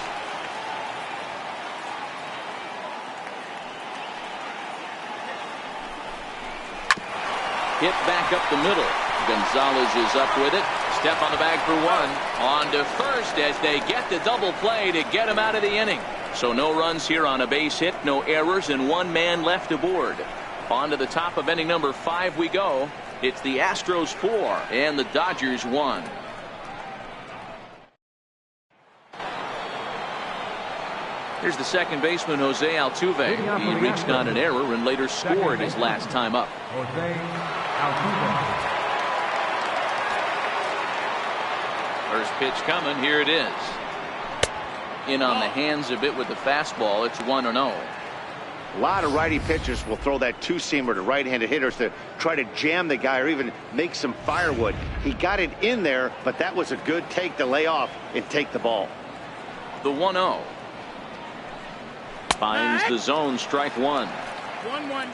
Hit back up the middle. Gonzalez is up with it. Step on the bag for 1. On to first as they get the double play to get him out of the inning. So no runs here on a base hit, no errors, and 1 man left aboard. On to the top of inning number 5 we go. It's the Astros 4 and the Dodgers 1. Here's the second baseman, Jose Altuve. He reached on an error and later scored his last time up. Jose Altuve. First pitch coming. Here it is. In on the hands of it with the fastball. It's 1-0. A lot of righty pitchers will throw that two-seamer to right-handed hitters to try to jam the guy or even make some firewood. He got it in there, but that was a good take to lay off and take the ball. The 1-0. Finds the zone, strike 1. 1-1.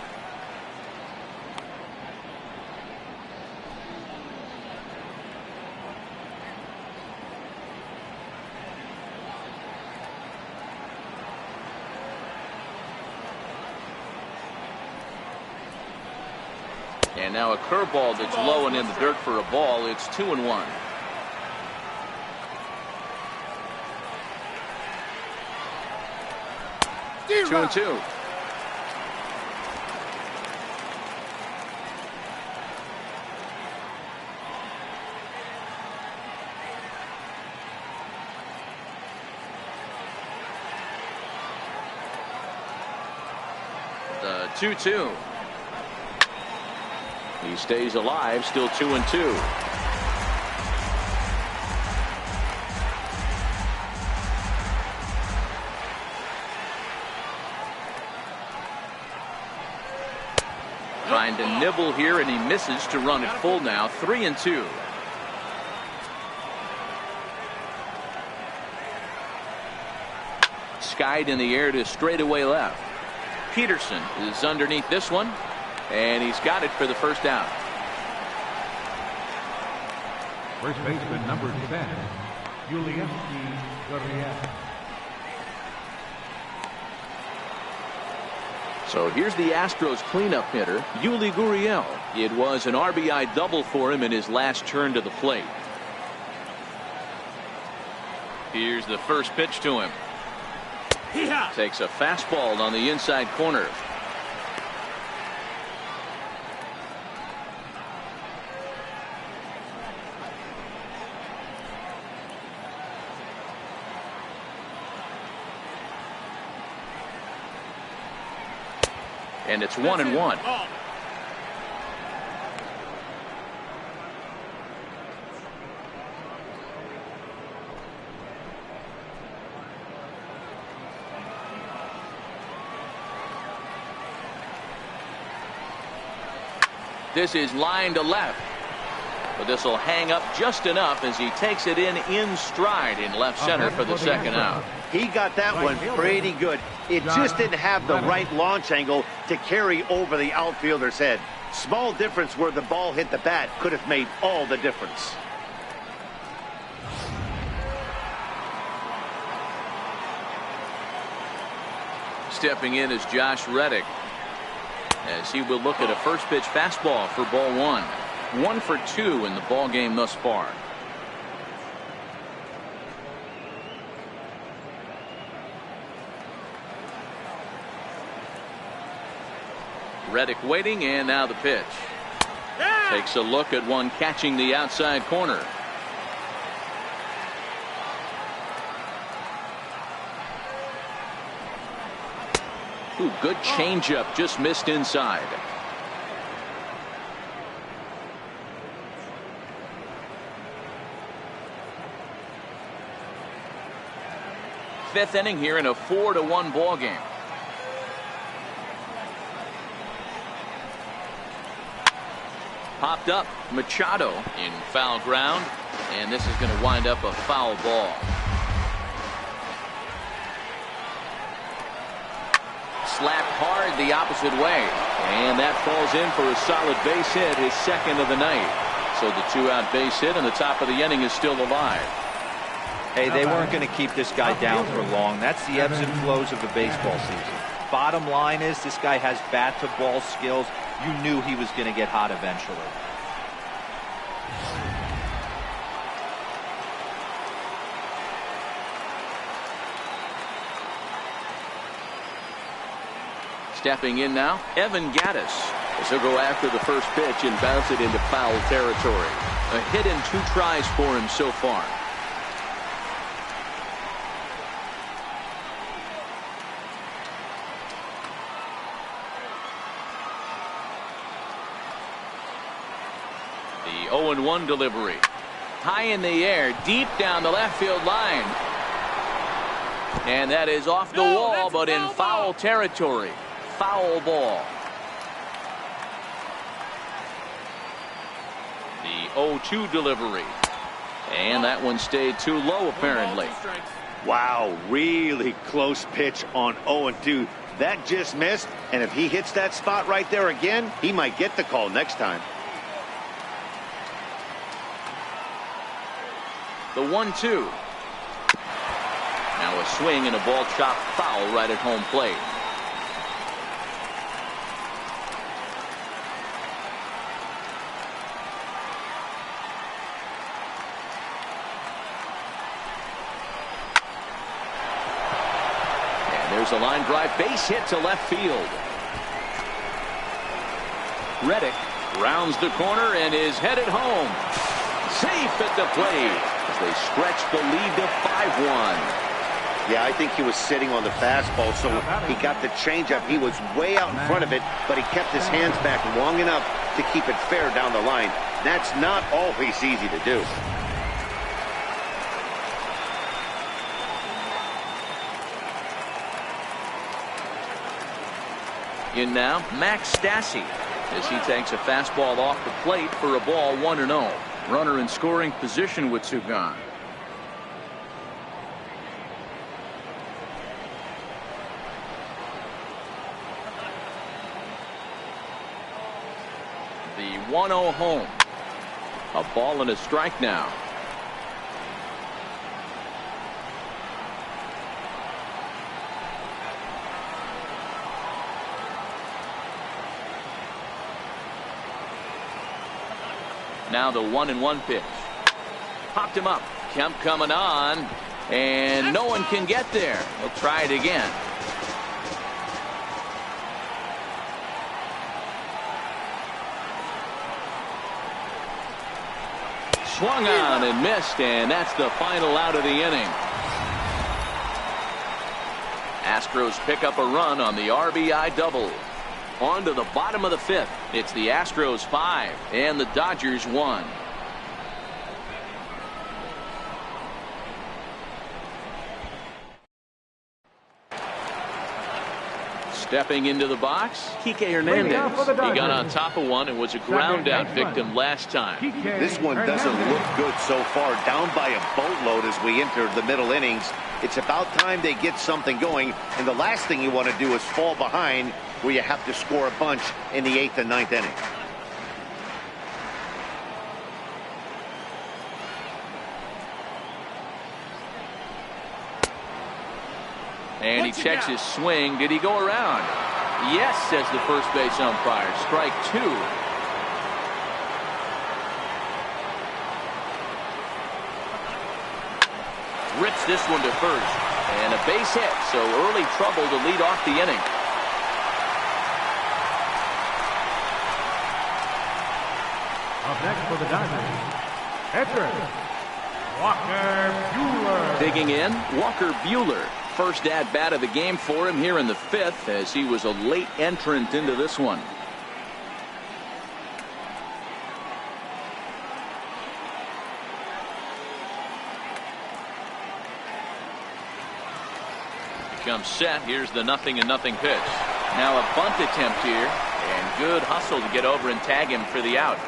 And now a curveball that's low and in the dirt for a ball. It's 2-1. Two and 2. The 2-2. He stays alive, still 2-2. Trying to nibble here, and he misses to run it full now. 3-2. Skied in the air to straightaway left. Peterson is underneath this one, and he's got it for the first out. First baseman number 10, Julian Gurriel. So here's the Astros cleanup hitter, Yuli Gurriel. It was an RBI double for him in his last turn to the plate. Here's the first pitch to him. Takes a fastball on the inside corner. And it's 1-1. This is line to left. But this will hang up just enough as he takes it in stride in left center for the second out. He got that one pretty good. It just didn't have the right launch angle to carry over the outfielder's head. Small difference where the ball hit the bat could have made all the difference. Stepping in is Josh Reddick, as he will look at a first pitch fastball for ball one. 1 for 2 in the ball game thus far. Reddick waiting, and now the pitch. Takes a look at one catching the outside corner. Ooh, good changeup, just missed inside. Fifth inning here in a 4-1 ball game. Popped up, Machado in foul ground, and this is going to wind up a foul ball. Slapped hard the opposite way, and that falls in for a solid base hit, his second of the night. So the 2-out base hit, and the top of the inning is still alive. Hey, they weren't going to keep this guy down for long. That's the ebbs and flows of the baseball season. Bottom line is, this guy has bat-to-ball skills. You knew he was going to get hot eventually. Stepping in now, Evan Gattis, as he'll go after the first pitch and bounce it into foul territory. A hit in 2 tries for him so far. The 0-1 delivery. High in the air, deep down the left field line. And that is off the wall, but in foul territory. Foul ball. The 0-2 delivery. And that one stayed too low, apparently. Wow, really close pitch on 0-2. That just missed, and if he hits that spot right there again, he might get the call next time. The 1-2. Now a swing and a ball chopped foul right at home plate. And there's a line drive base hit to left field. Reddick rounds the corner and is headed home. Safe at the plate. They stretch the lead to 5-1. Yeah, I think he was sitting on the fastball, so he got the changeup. He was way out in front of it, but he kept his hands back long enough to keep it fair down the line. That's not always easy to do. In now, Max Stassi, as he takes a fastball off the plate for a ball 1-0. Runner in scoring position with two gone. The 1-0 home. A ball and a strike now. Now the 1-1 pitch. Popped him up. Kemp coming on. And no one can get there. He'll try it again. Swung on and missed, and that's the final out of the inning. Astros pick up a run on the RBI double. On to the bottom of the fifth. It's the Astros 5 and the Dodgers 1. Stepping into the box, Kike Hernandez. He got on top of one and was a ground out victim last time. This one doesn't look good so far. Down by a boatload as we enter the middle innings. It's about time they get something going, and the last thing you want to do is fall behind where you have to score a bunch in the 8th and 9th inning. And he checks his swing. Did he go around? Yes, says the first base umpire. Strike two. Rips this one to first. And a base hit, so early trouble to lead off the inning. Up next for the Dodgers, pitcher, Walker Buehler. Digging in, Walker Buehler. First at-bat of the game for him here in the fifth, as he was a late entrant into this one. Becomes set. Here's the 0-0 pitch. Now a bunt attempt here, and good hustle to get over and tag him for the out.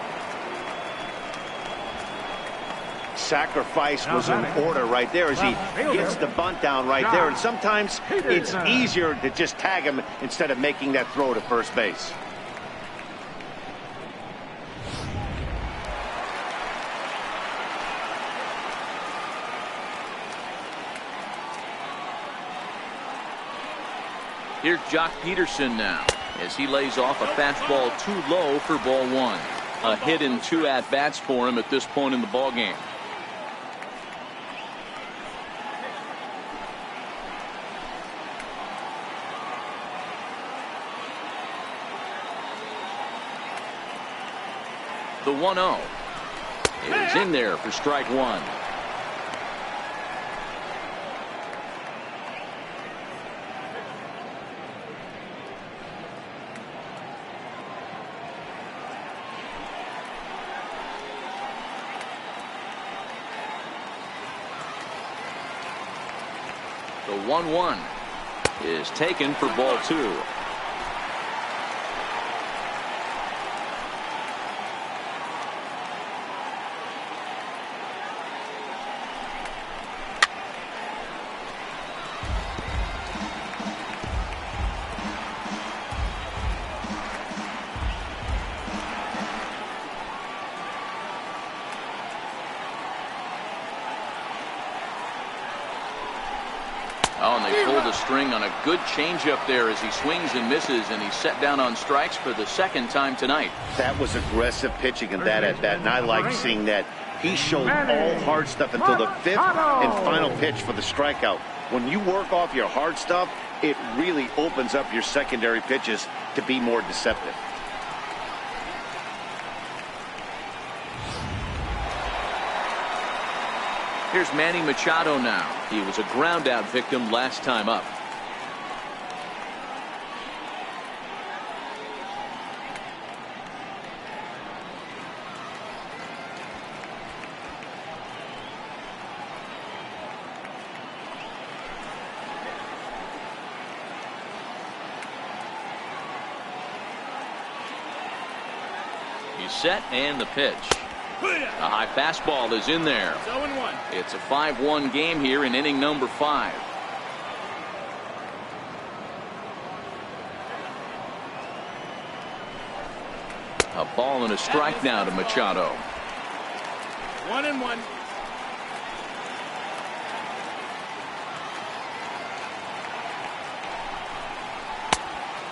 Sacrifice was in order right there as he gets the bunt down right there, and sometimes it's easier to just tag him instead of making that throw to first base. Here's Jock Peterson now as he lays off a fastball too low for ball one. A hit in 2 at-bats for him at this point in the ball game. The 1-0 is in there for strike one. The 1-1 is taken for ball two. Oh, and they pulled the string on a good changeup there as he swings and misses, and he's set down on strikes for the second time tonight. That was aggressive pitching in that at bat, and I like seeing that. He showed all hard stuff until the 5th and final pitch for the strikeout. When you work off your hard stuff, it really opens up your secondary pitches to be more deceptive. Here's Manny Machado now. He was a ground out victim last time up. He's set and the pitch. A high fastball is in there. It's a 5-1 game here in inning number 5. A ball and a strike now to Machado. 1-1.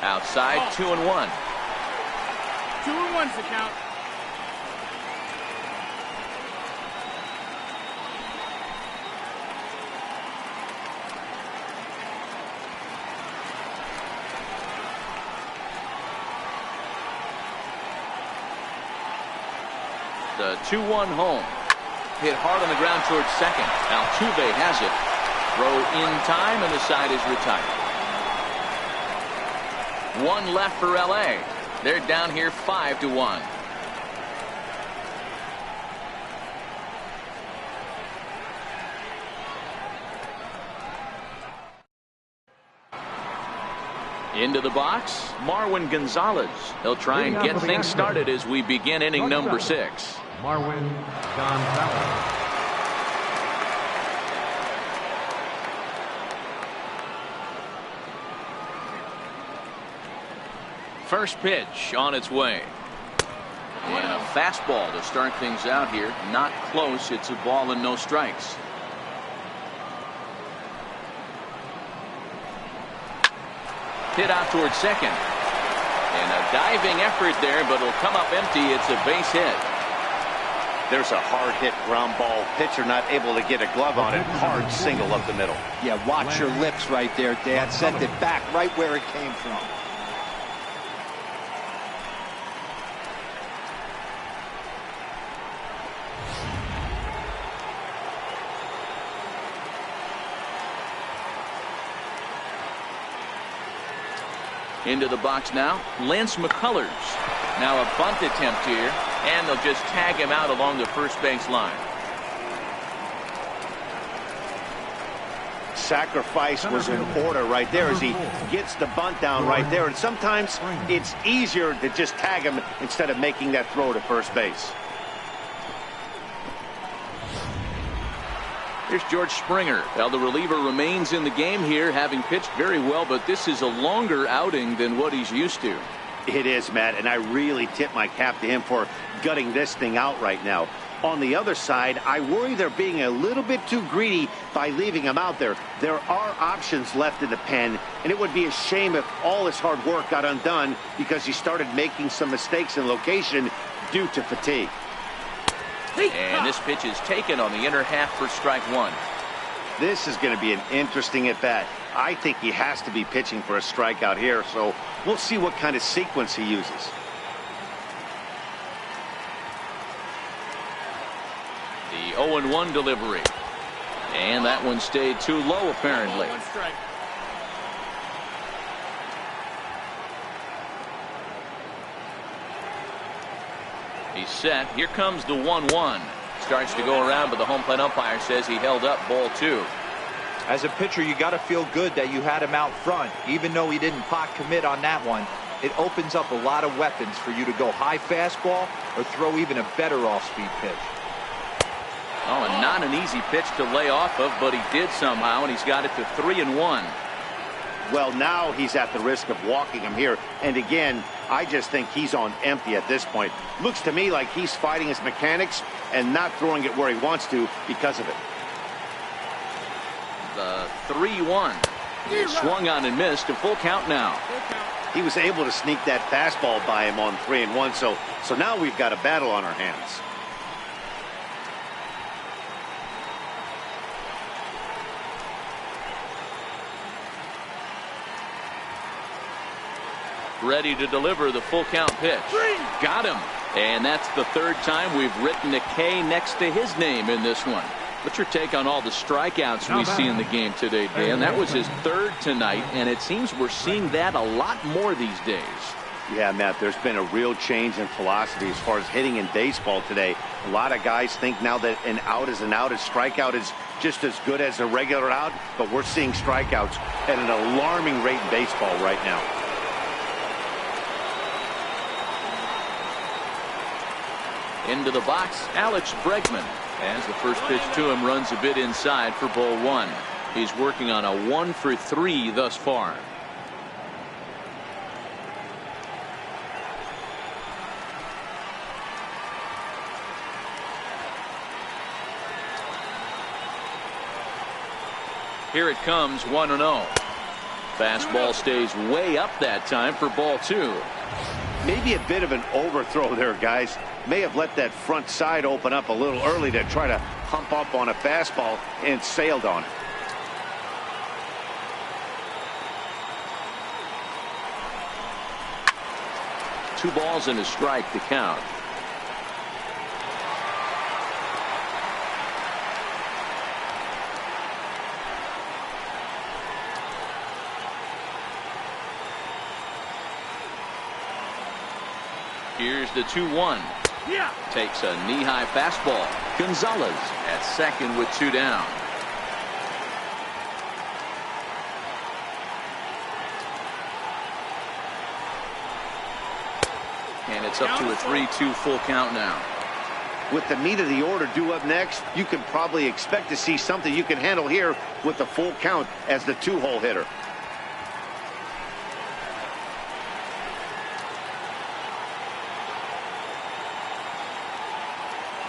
Outside, 2-1. 2-1's the count. The 2-1 home. Hit hard on the ground towards second. Altuve has it. Throw in time, and the side is retired. One left for LA. They're down here 5-1. Into the box, Marwin Gonzalez. He'll try and get things started as we begin inning number 6. Marwin Gonzalez. First pitch on its way. And a fastball to start things out here. Not close. It's a ball and no strikes. Hit out towards second. And a diving effort there, but it'll come up empty. It's a base hit. There's a hard hit ground ball. Pitcher not able to get a glove on it. Hard single up the middle. Yeah, watch your lips right there, Dad. Sent it back right where it came from. Into the box now, Lance McCullers. Now a bunt attempt here, and they'll just tag him out along the first base line. Sacrifice was in order right there as he gets the bunt down right there. And sometimes it's easier to just tag him instead of making that throw to first base. Here's George Springer. Well, the reliever remains in the game here, having pitched very well, but this is a longer outing than what he's used to. It is, Matt, and I really tip my cap to him for gutting this thing out right now. On the other side, I worry they're being a little bit too greedy by leaving him out there. There are options left in the pen, and it would be a shame if all his hard work got undone because he started making some mistakes in location due to fatigue. And this pitch is taken on the inner half for strike 1. This is going to be an interesting at-bat. I think he has to be pitching for a strikeout here, so we'll see what kind of sequence he uses. The 0-1 delivery. And that one stayed too low, apparently. One strike. He's set. Here comes the 1-1. Starts to go around, but the home plate umpire says he held up ball 2. As a pitcher, you got to feel good that you had him out front. Even though he didn't pot commit on that one, it opens up a lot of weapons for you to go high fastball or throw even a better off-speed pitch. Oh, and not an easy pitch to lay off of, but he did somehow, and he's got it to 3-1. Well, now he's at the risk of walking him here. And again, I just think he's on empty at this point. Looks to me like he's fighting his mechanics and not throwing it where he wants to because of it. The 3-1 is swung on and missed. A full count now. He was able to sneak that fastball by him on 3-1. So now we've got a battle on our hands. Ready to deliver the full count pitch. Got him. And that's the third time we've written a K next to his name in this one. What's your take on all the strikeouts we see in the game today, Dan? That was his third tonight, and it seems we're seeing that a lot more these days. Yeah, Matt, there's been a real change in philosophy as far as hitting in baseball today. A lot of guys think now that an out is an out, a strikeout is just as good as a regular out, but we're seeing strikeouts at an alarming rate in baseball right now. Into the box, Alex Bregman. As the first pitch to him runs a bit inside for ball one. He's working on a 1-for-3 thus far. Here it comes, 1-0. Fastball stays way up that time for ball two. Maybe a bit of an overthrow there, guys. May have let that front side open up a little early to try to hump up on a fastball and sailed on it. Two balls and a strike to count. Here's the 2-1. Yeah. Takes a knee-high fastball. Gonzalez at second with two down. And it's up to a 3-2 full count now. With the meat of the order due up next, you can probably expect to see something you can handle here with the full count as the two-hole hitter.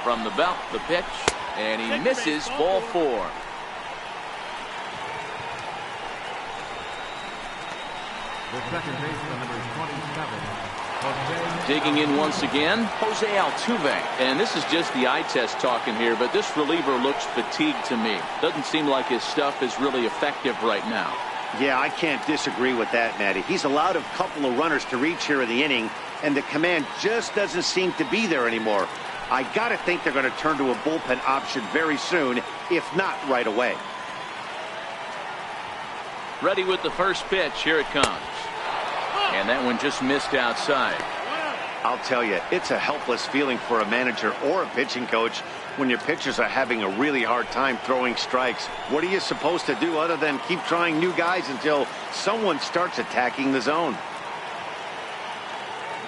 From the belt, the pitch, and he misses ball four. The second baseman, number 27. Digging in once again, Jose Altuve. And this is just the eye test talking here, but this reliever looks fatigued to me. Doesn't seem like his stuff is really effective right now. Yeah, I can't disagree with that, Matty. He's allowed a couple of runners to reach here in the inning, and the command just doesn't seem to be there anymore. I got to think they're going to turn to a bullpen option very soon, if not right away. Ready with the first pitch. Here it comes. And that one just missed outside. I'll tell you, it's a helpless feeling for a manager or a pitching coach when your pitchers are having a really hard time throwing strikes. What are you supposed to do other than keep trying new guys until someone starts attacking the zone?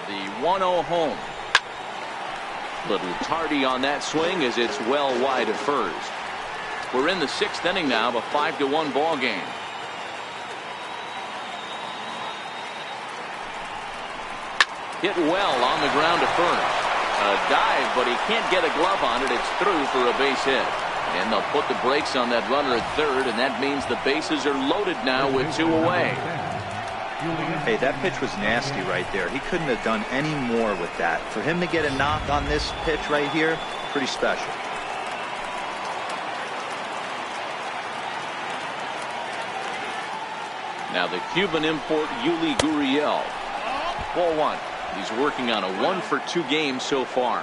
The 1-0 home. Little tardy on that swing as it's well wide of first. We're in the sixth inning now, a 5-1 ball game. Hit well on the ground to first. A dive, but he can't get a glove on it. It's through for a base hit. And they'll put the brakes on that runner at third, and that means the bases are loaded now with two away. Hey, that pitch was nasty right there. He couldn't have done any more with that. For him to get a knock on this pitch right here, pretty special. Now the Cuban import Yuli Gurriel. Ball one. He's working on a 1-for-2 game so far.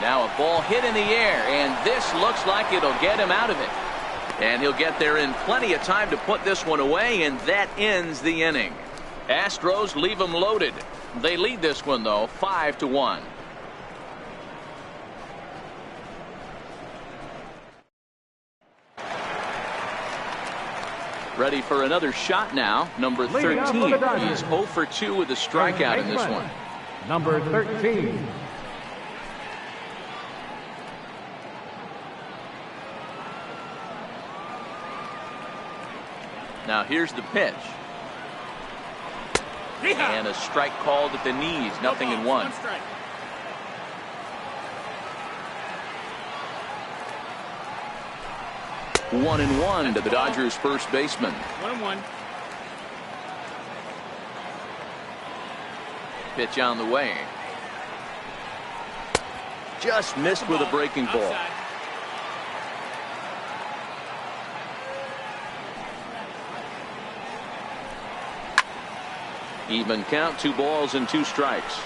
Now a ball hit in the air, and this looks like it'll get him out of it. And he'll get there in plenty of time to put this one away, and that ends the inning. Astros leave them loaded. They lead this one, though, 5-1. Ready for another shot now. Number 13. He's 0-for-2 with a strikeout in this one. Number 13. Now here's the pitch. And a strike called at the knees. Nothing in one. 1-1 to the Dodgers first baseman. 1-1. Pitch on the way. Just missed with a breaking ball. Even count, 2 balls and 2 strikes.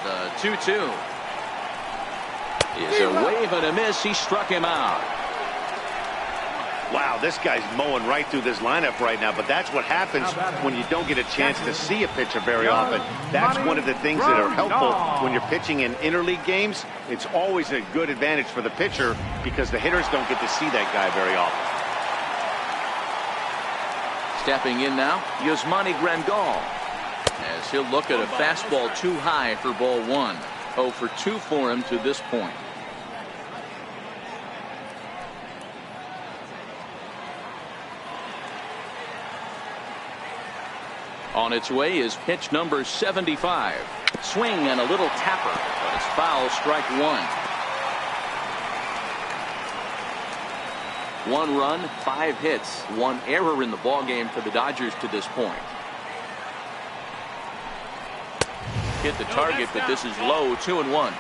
The 2-2 is a wave and a miss. He struck him out. Wow, this guy's mowing right through this lineup right now, but that's what happens when you don't get a chance to see a pitcher very often. That's one of the things that are helpful when you're pitching in interleague games. It's always a good advantage for the pitcher because the hitters don't get to see that guy very often. Stepping in now, Yasmani Grandal, as he'll look at a fastball too high for ball one. 0 for 2 for him to this point. On its way is pitch number 75. Swing and a little tapper, but it's foul, strike one. 1 run, 5 hits, 1 error in the ballgame for the Dodgers to this point. Hit the target, but this is low, 2-1.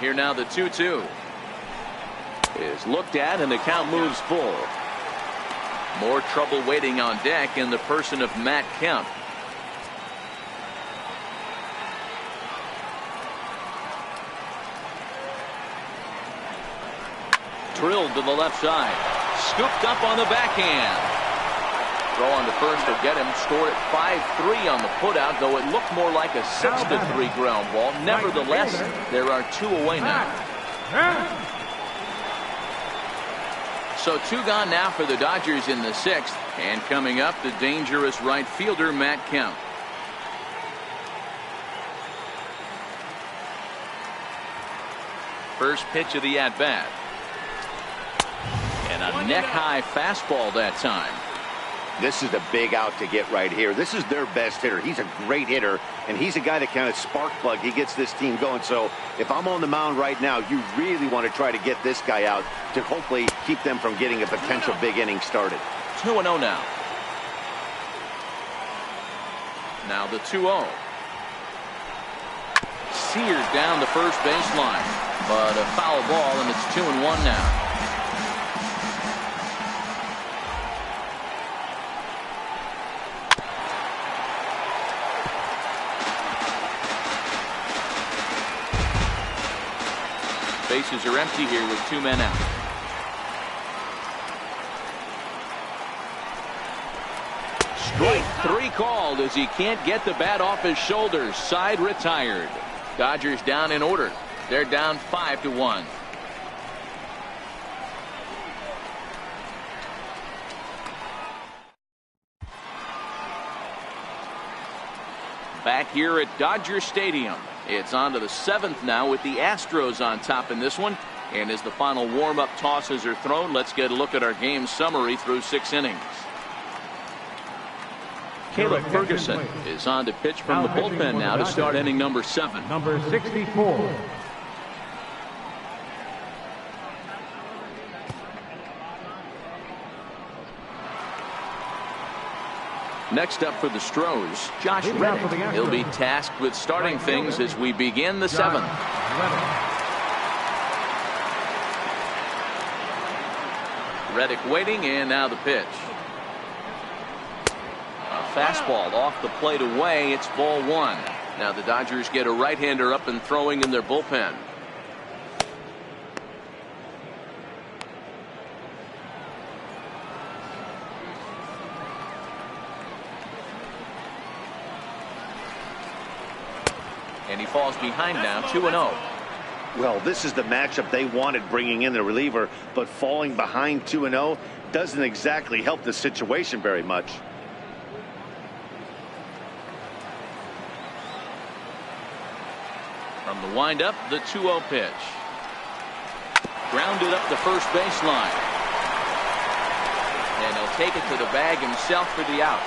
Here now the 2-2 is looked at and the count moves full. More trouble waiting on deck in the person of Matt Kemp. Drilled to the left side. Scooped up on the backhand. Throw on to first will get him. Scored at 5-3 on the putout, though it looked more like a 6-3 ground ball. Nevertheless, there are 2 away now. So 2 gone now for the Dodgers in the 6th. And coming up, the dangerous right fielder, Matt Kemp. First pitch of the at-bat. And a neck-high fastball that time. This is a big out to get right here. This is their best hitter. He's a great hitter, and he's a guy that kind of spark plug. He gets this team going. So if I'm on the mound right now, you really want to try to get this guy out to hopefully keep them from getting a potential big inning started. 2-0 now. Now the 2-0. Seared down the first baseline, but a foul ball, and it's 2-1 now. Bases are empty here with 2 men out. Strike 3 called as he can't get the bat off his shoulders. Side retired. Dodgers down in order. They're down 5-1. Back here at Dodger Stadium. It's on to the 7th now with the Astros on top in this one. And as the final warm-up tosses are thrown, let's get a look at our game summary through 6 innings. Caleb Ferguson is on to pitch from the bullpen now to start inning number 7. Number 64. Next up for the Astros, Josh Reddick. He'll be tasked with starting things as we begin the 7th. Reddick waiting, and now the pitch. A fastball off the plate away. It's ball 1. Now the Dodgers get a right-hander up and throwing in their bullpen. And he falls behind now, 2-0. Well, this is the matchup they wanted, bringing in the reliever, but falling behind 2-0 doesn't exactly help the situation very much. From the windup, the 2-0 pitch. Grounded up the first baseline. And he'll take it to the bag himself for the out.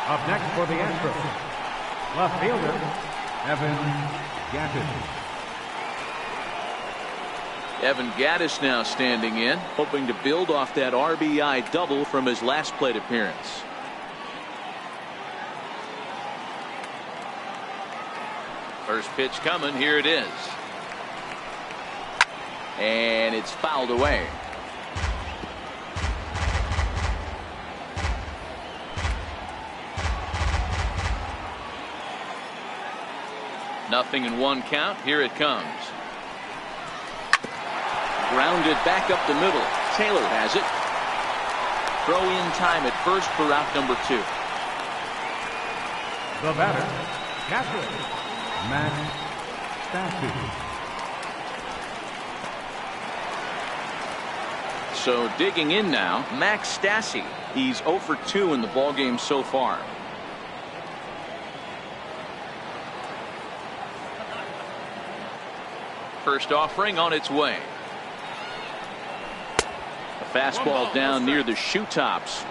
Up next for the Astros, left fielder, Evan Gattis. Evan Gattis now standing in, hoping to build off that RBI double from his last plate appearance. First pitch coming, here it is. And it's fouled away. Nothing in one count. Here it comes. Grounded back up the middle. Taylor has it. Throw in time at first for out number 2. The batter, catcher, Max Stassi. So digging in now, Max Stassi. He's 0 for 2 in the ballgame so far. First offering on its way. A fastball down near the shoe tops.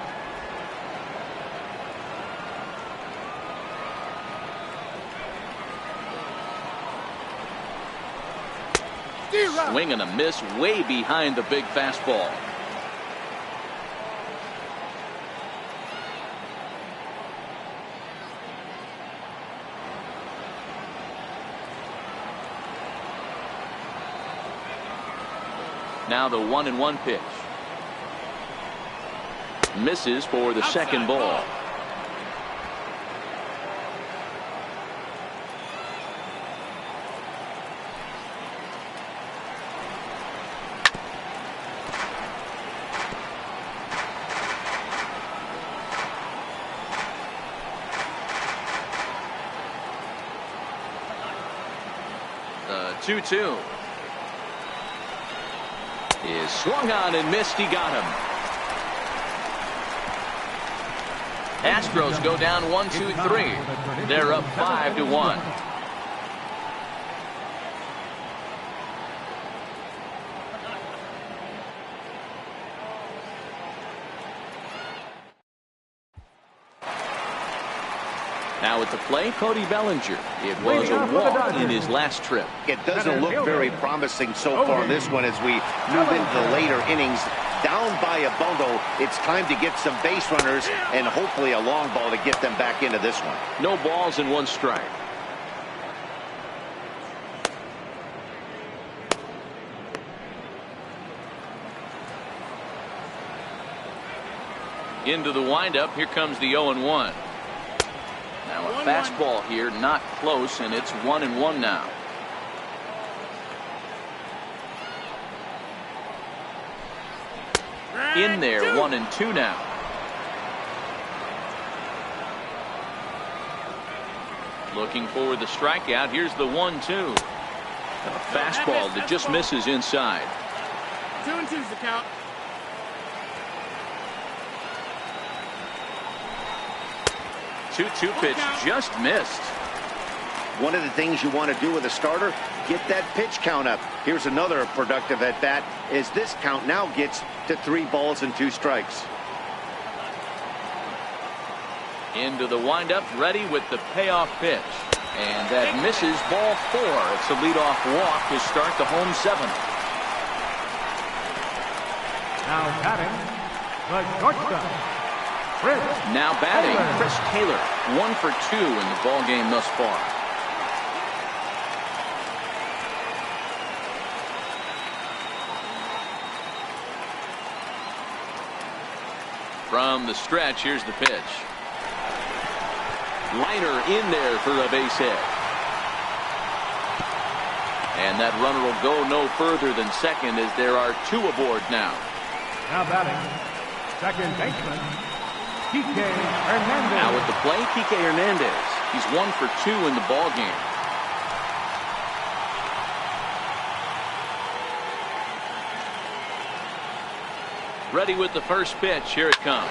Swing and a miss way behind the big fastball. Now the 1-1 pitch. Misses for the second ball. The 2-2 is swung on and missed. He got him. Astros go down 1-2-3. They're up 5-1. Now at the plate, Cody Bellinger. It was a walk in his last trip. It doesn't look very promising so far in this one as we move into the later innings. Down by a bundle, it's time to get some base runners and hopefully a long ball to get them back into this one. No balls and 1 strike. Into the windup. Here comes the 0-1. Now a fastball here, not close, and it's 1-1 now. In there, 1-2 now. Looking for the strikeout. Here's the 1-2. A fastball that just misses inside. 2-2's the count. 2-2 pitch just missed. One of the things you want to do with a starter, get that pitch count up. Here's another productive at bat as this count now gets to 3 balls and 2 strikes. Into the windup, ready with the payoff pitch. And that misses, ball 4. It's a leadoff walk to start the home 7th. Now batting, the shortstop, Chris. Now batting, Chris Taylor. 1 for 2 in the ballgame thus far. From the stretch, here's the pitch. Liner in there for a base hit. And that runner will go no further than second as there are 2 aboard now. Now batting, second baseman, Kike Hernandez. Now at the plate, Kike Hernandez. He's 1 for 2 in the ballgame. Ready with the first pitch. Here it comes.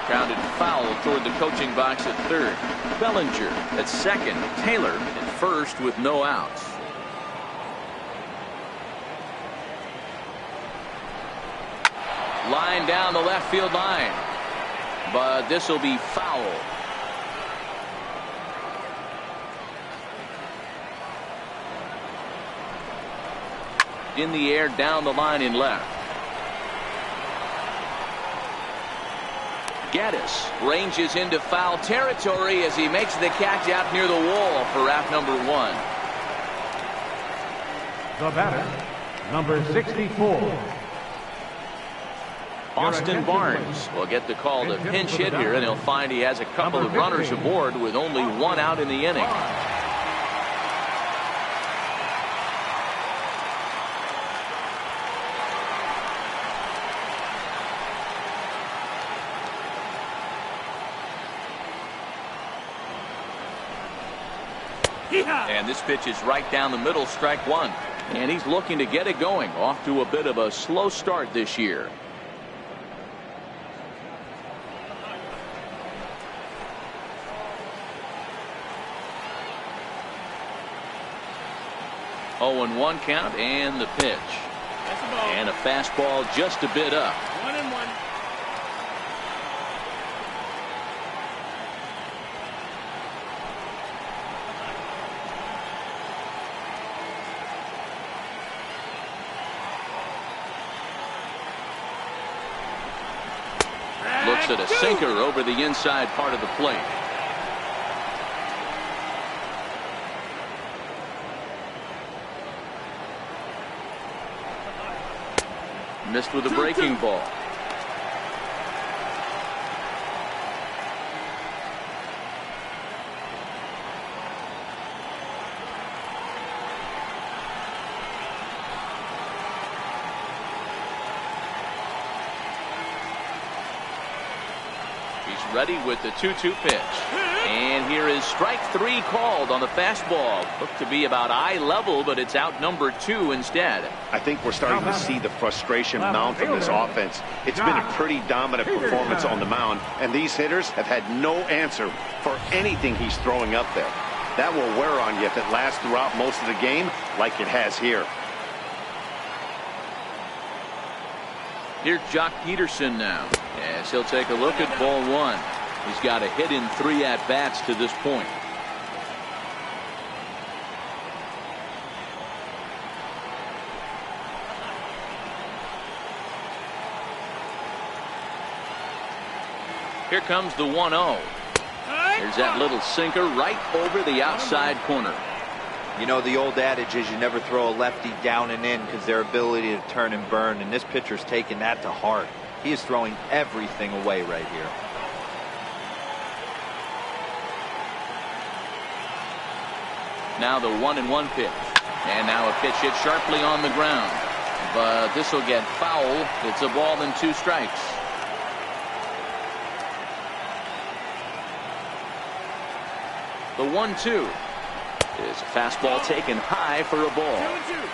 Grounded foul toward the coaching box at third. Bellinger at second. Taylor at first with no outs. Line down the left field line. But this will be foul. In the air down the line in left. Gaddis ranges into foul territory as he makes the catch out near the wall for out number 1. The batter, number 64. Austin Barnes will get the call to pinch hit here, and he'll find he has a couple of runners aboard with only one out in the inning. And this pitch is right down the middle, strike one. And he's looking to get it going. Off to a bit of a slow start this year. Oh, and 1 count, and the pitch. And a fastball just a bit up. 1-1. Looks at a sinker over the inside part of the plate. Missed with a breaking ball. He's ready with the 2-2 pitch. And here is strike 3 called on the fastball. Looked to be about eye level, but it's out number 2 instead. I think we're starting to see the frustration mount from this offense. It's been a pretty dominant performance on the mound, and these hitters have had no answer for anything he's throwing up there. That will wear on you if it lasts throughout most of the game like it has here. Here's Jock Peterson now, as he'll take a look at ball 1. He's got a hit in 3 at-bats to this point. Here comes the 1-0. There's that little sinker right over the outside corner. You know, the old adage is you never throw a lefty down and in because their ability to turn and burn, and this pitcher's taking that to heart. He is throwing everything away right here. Now the 1-1 pitch. And now a pitch hit sharply on the ground. But this will get foul. It's a ball and 2 strikes. The 1-2 is a fastball taken high for a ball. 2-2.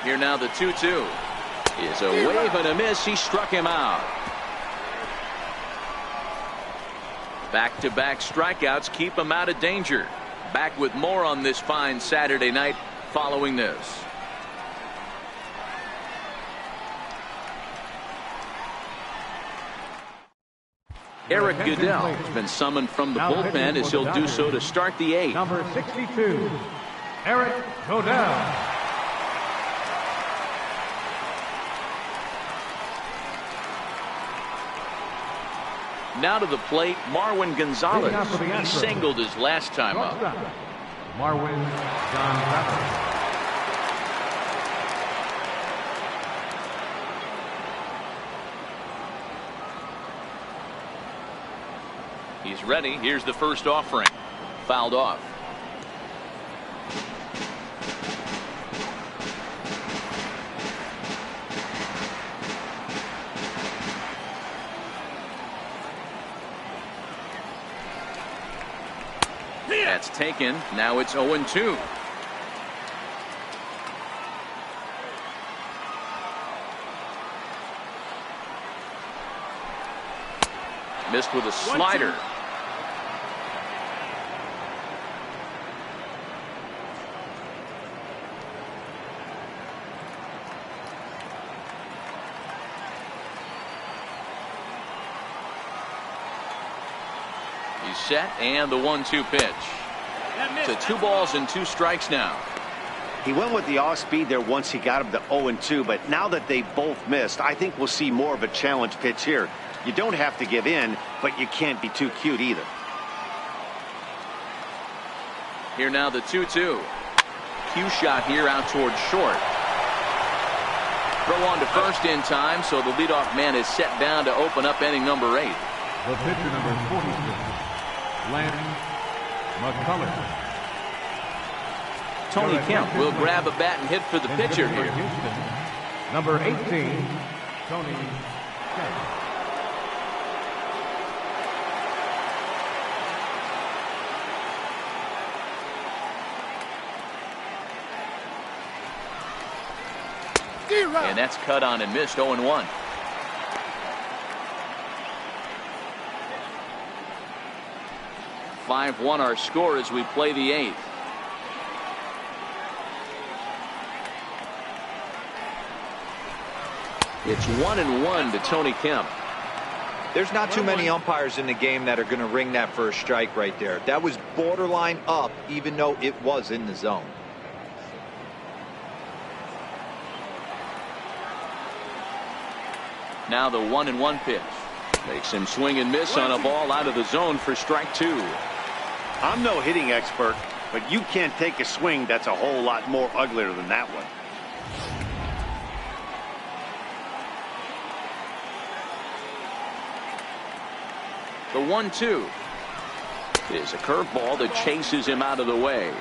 Here now the 2-2 is a wave and a miss. He struck him out. Back-to-back strikeouts keep him out of danger. Back with more on this fine Saturday night following this. Eric Goodell has been summoned from the bullpen as he'll do so to start the 8th. Number 62, Eric Goodell. Now to the plate, Marwin Gonzalez. He singled his last time up. Marwin Gonzalez. He's ready. Here's the first offering. Fouled off. That's taken. Now it's 0-2. Missed with a slider. He's set, and the 1-2 pitch. To 2 balls and 2 strikes now. He went with the off speed there once he got him to 0-2, but now that they both missed, I think we'll see more of a challenge pitch here. You don't have to give in, but you can't be too cute either. Here now the 2-2. Cue shot here out towards short. Throw on to first in time, so the leadoff man is set down to open up inning number 8. The pitcher number 46, Lance McCullers. Tony Kemp will grab a bat and hit for the pitcher here. Houston, number 18, Tony Kemp. And that's cut on and missed. 0-1. (5-1) our score as we play the 8th. It's 1-1 to Tony Kemp. There's not too many umpires in the game that are going to ring that first strike right there. That was borderline up, even though it was in the zone. Now the 1-1 pitch. Makes him swing and miss on a ball out of the zone for strike 2. I'm no hitting expert, but you can't take a swing that's a whole lot more uglier than that one. The 1-2 is a curveball that chases him out of the way.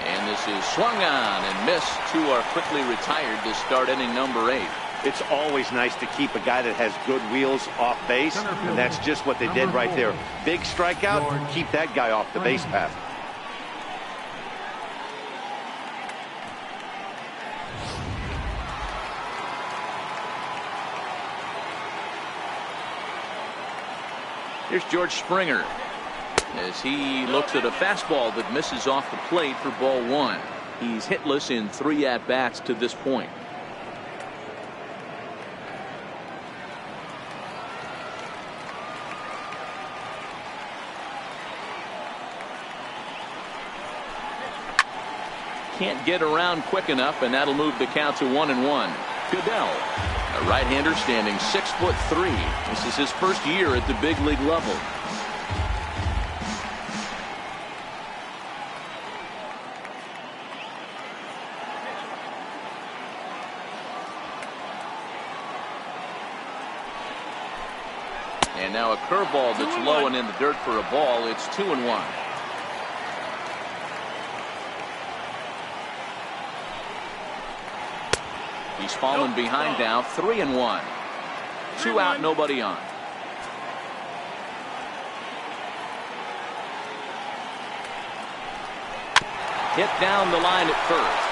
And this is swung on and missed. 2 are quickly retired to start inning number 8. It's always nice to keep a guy that has good wheels off base, and that's just what they did right there. Big strikeout, keep that guy off the base path. Here's George Springer as he looks at a fastball that misses off the plate for ball 1. He's hitless in 3 at-bats to this point. Can't get around quick enough, and that'll move the count to 1-1. Goodell, a right-hander standing 6'3". This is his first year at the big league level. And now a curveball that's low and in the dirt for a ball. It's 2-1. He's fallen behind now. 3-1. 2 out, nobody on. Hit down the line at first.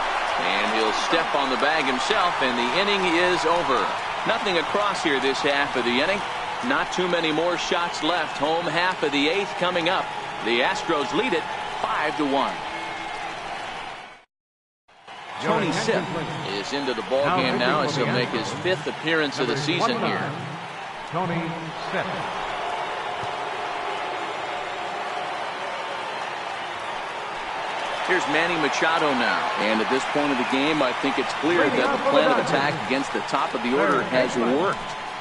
And he'll step on the bag himself, and the inning is over. Nothing across here this half of the inning. Not too many more shots left. Home half of the 8th coming up. The Astros lead it 5-1. Tony Sipp is into the ball game now as he'll make his 5th appearance of the season here. Tony Sipp. Here's Manny Machado now. And at this point of the game, I think it's clear that the plan of attack against the top of the order has worked.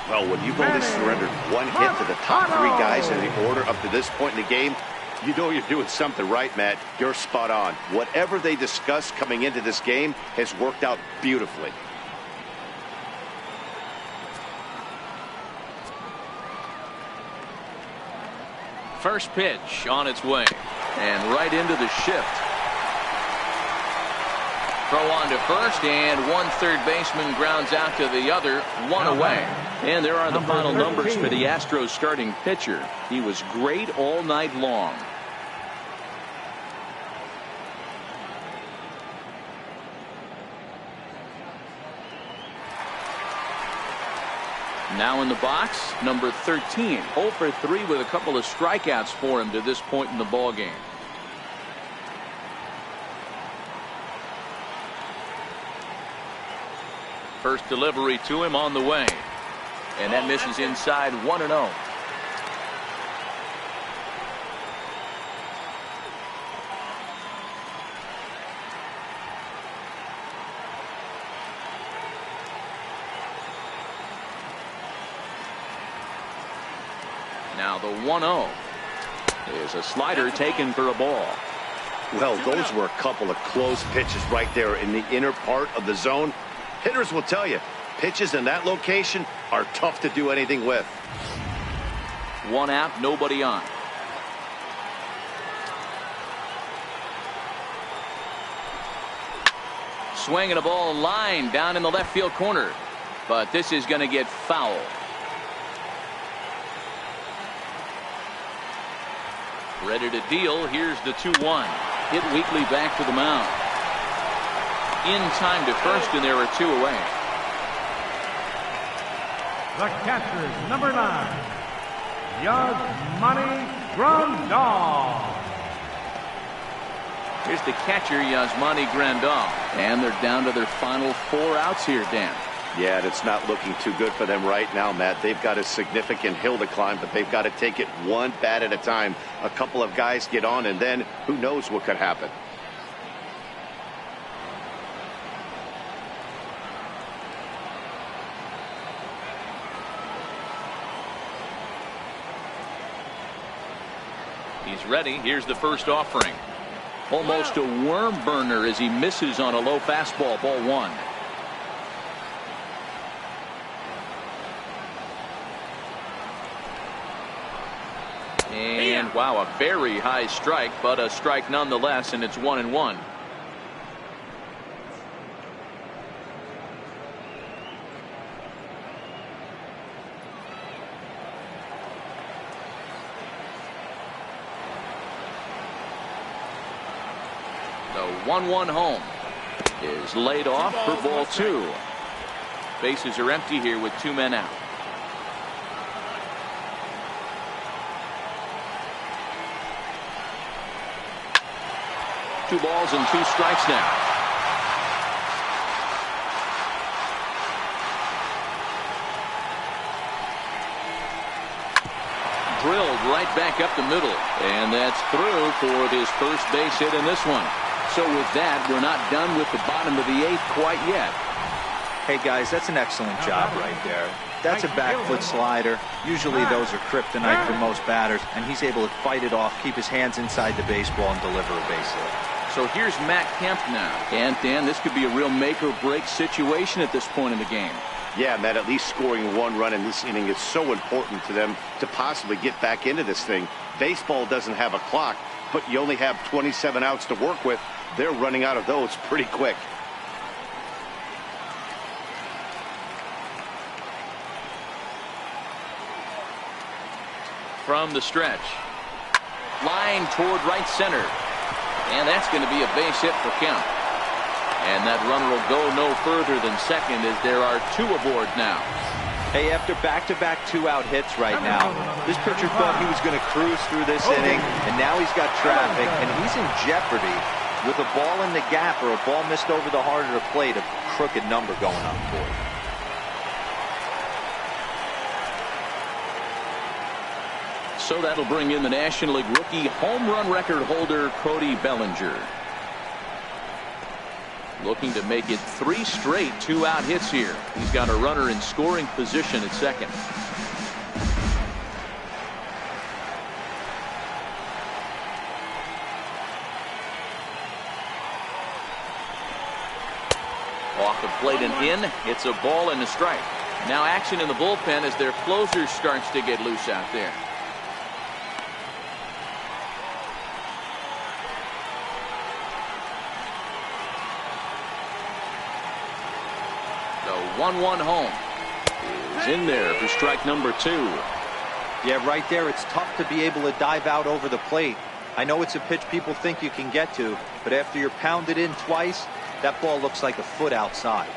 Well, when you've only surrendered 1 hit to the top 3 guys in the order up to this point in the game, you know you're doing something right, Matt. You're spot on. Whatever they discussed coming into this game has worked out beautifully. First pitch on its way. And right into the shift. Throw on to first, and one third baseman grounds out to the other. 1 away. And there are the final numbers for the Astros starting pitcher. He was great all night long. Now in the box, number 13. 0 for 3 with a couple of strikeouts for him to this point in the ball game. First delivery to him on the way. And that misses inside 1-0. Now the 1-0 is a slider taken for a ball. Well, those were a couple of close pitches right there in the inner part of the zone. Hitters will tell you, pitches in that location are tough to do anything with. One out, nobody on. Swinging a ball line down in the left field corner. But this is going to get foul. Ready to deal. Here's the 2-1. Hit weakly back to the mound. In time to first, and there are 2 away. The catcher, number 9, Yasmani Grandal. Here's the catcher, Yasmani Grandal. And they're down to their final 4 outs here, Dan. Yeah, it's not looking too good for them right now, Matt. They've got a significant hill to climb, but they've got to take it one bat at a time. A couple of guys get on, and then who knows what could happen. He's ready. Here's the first offering. Almost a worm burner as he misses on a low fastball. Ball 1. And wow, a very high strike, but a strike nonetheless, and it's 1-1. The 1-1 home is laid off for ball 2. Bases are empty here with 2 men out. Two balls and 2 strikes now. Drilled right back up the middle, and that's through for his first base hit in this one. So with that, we're not done with the bottom of the 8th quite yet. Hey guys, that's an excellent job right there. That's a back foot slider. Usually those are kryptonite for most batters, and he's able to fight it off, keep his hands inside the baseball, and deliver a base hit. So here's Matt Kemp now. And Dan, this could be a real make or break situation at this point in the game. Yeah, Matt, at least scoring 1 run in this inning is so important to them to possibly get back into this thing. Baseball doesn't have a clock, but you only have 27 outs to work with. They're running out of those pretty quick. From the stretch. Line toward right center. And that's going to be a base hit for Kemp. And that runner will go no further than second as there are 2 aboard now. Hey, after back-to-back 2-out hits right now, this pitcher thought he was going to cruise through this inning, and now he's got traffic, and he's in jeopardy with a ball in the gap or a ball missed over the heart of the plate, a crooked number going up for him. So that'll bring in the National League rookie home run record holder Cody Bellinger. Looking to make it 3 straight 2-out hits here. He's got a runner in scoring position at second. Off the plate and in. It's a ball and a strike. Now action in the bullpen as their closer starts to get loose out there. The 1-1 home is in there for strike number 2. Yeah, right there, it's tough to be able to dive out over the plate. I know it's a pitch people think you can get to, but after you're pounded in twice, that ball looks like a foot outside.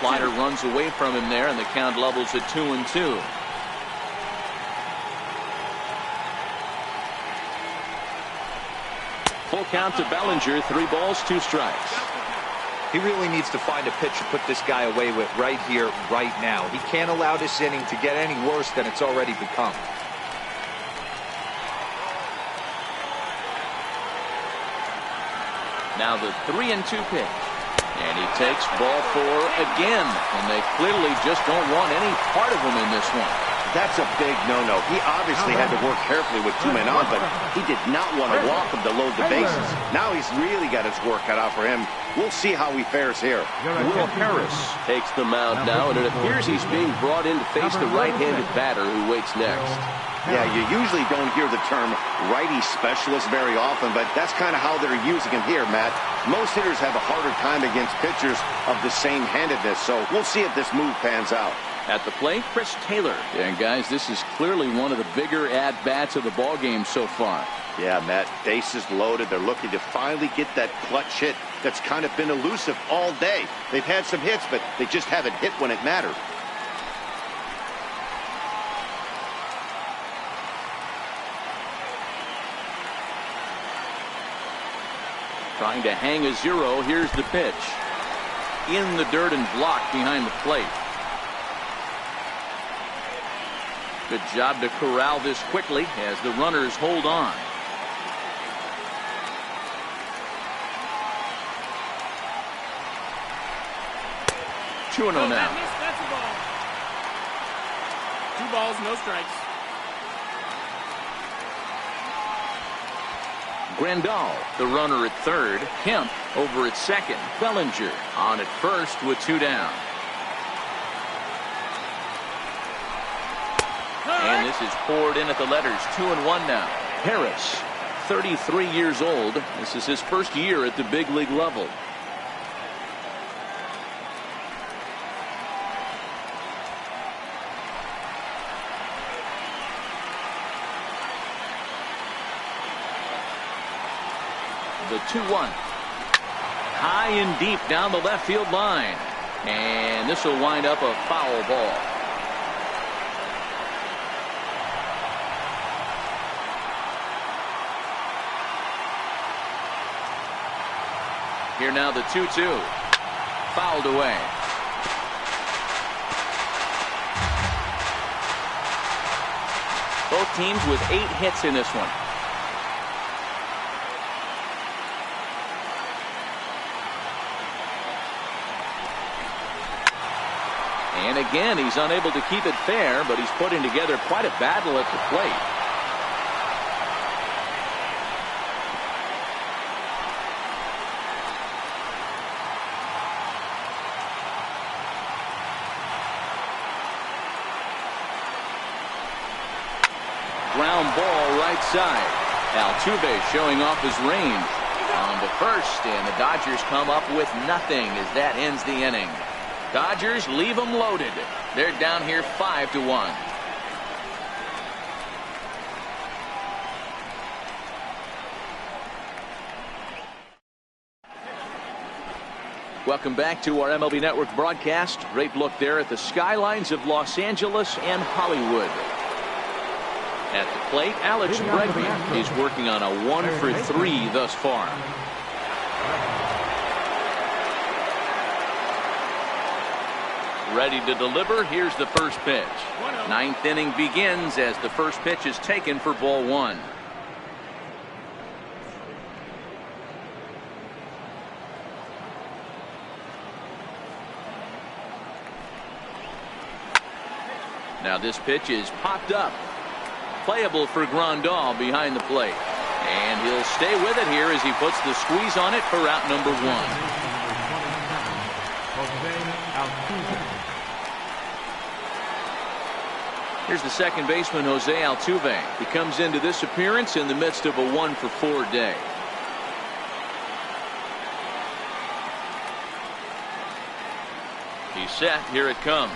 slider runs away from him there, and the count levels at 2-2. Full count to Bellinger. 3 balls, 2 strikes. He really needs to find a pitch to put this guy away with right here, right now. He can't allow this inning to get any worse than it's already become. Now the 3-2 pitch. And he takes ball 4 again. And they clearly just don't want any part of him in this one. That's a big no-no. He obviously had to work carefully with 2 men on, but he did not want to walk him to load the bases. Now he's really got his work cut out for him. We'll see how he fares here. Will Harris Takes the mound now, and it appears he's being brought in to face the right-handed batter who waits next. Yeah, you usually don't hear the term righty specialist very often, but that's kind of how they're using him here, Matt. Most hitters have a harder time against pitchers of the same handedness, so we'll see if this move pans out. at the plate, Chris Taylor. And guys, this is clearly one of the bigger at-bats of the ball game so far. Yeah, Matt, bases loaded. They're looking to finally get that clutch hit that's kind of been elusive all day. They've had some hits, but they just haven't hit when it mattered. Trying to hang a zero. Here's the pitch. In the dirt and blocked behind the plate. Good job to corral this quickly as the runners hold on. Two and 0 now. That's a ball. 2 balls, no strikes. Grandal, the runner at third. Kemp over at second. Bellinger on at first with 2 down. And this is poured in at the letters. 2 and 1 now. Harris, 33 years old. This is his first year at the big league level. The 2-1. High and deep down the left field line. And this will wind up a foul ball. Here now the 2-2. Fouled away. Both teams with 8 hits in this one. And again, he's unable to keep it fair, but he's putting together quite a battle at the plate. Ground ball right side. Altuve showing off his range on the first, and the Dodgers come up with nothing as that ends the inning. Dodgers leave them loaded. They're down here 5-1. Welcome back to our MLB Network broadcast. Great look there at the skylines of Los Angeles and Hollywood. At the plate, Alex Bregman is working on a 1-for-3 thus far. Ready to deliver. Here's the first pitch. 9th inning begins as the first pitch is taken for ball 1. Now this pitch is popped up. Playable for Grandal behind the plate. And he'll stay with it here as he puts the squeeze on it for out number 1. Here's the second baseman, Jose Altuve. He comes into this appearance in the midst of a 1-for-4 day. He's set. Here it comes.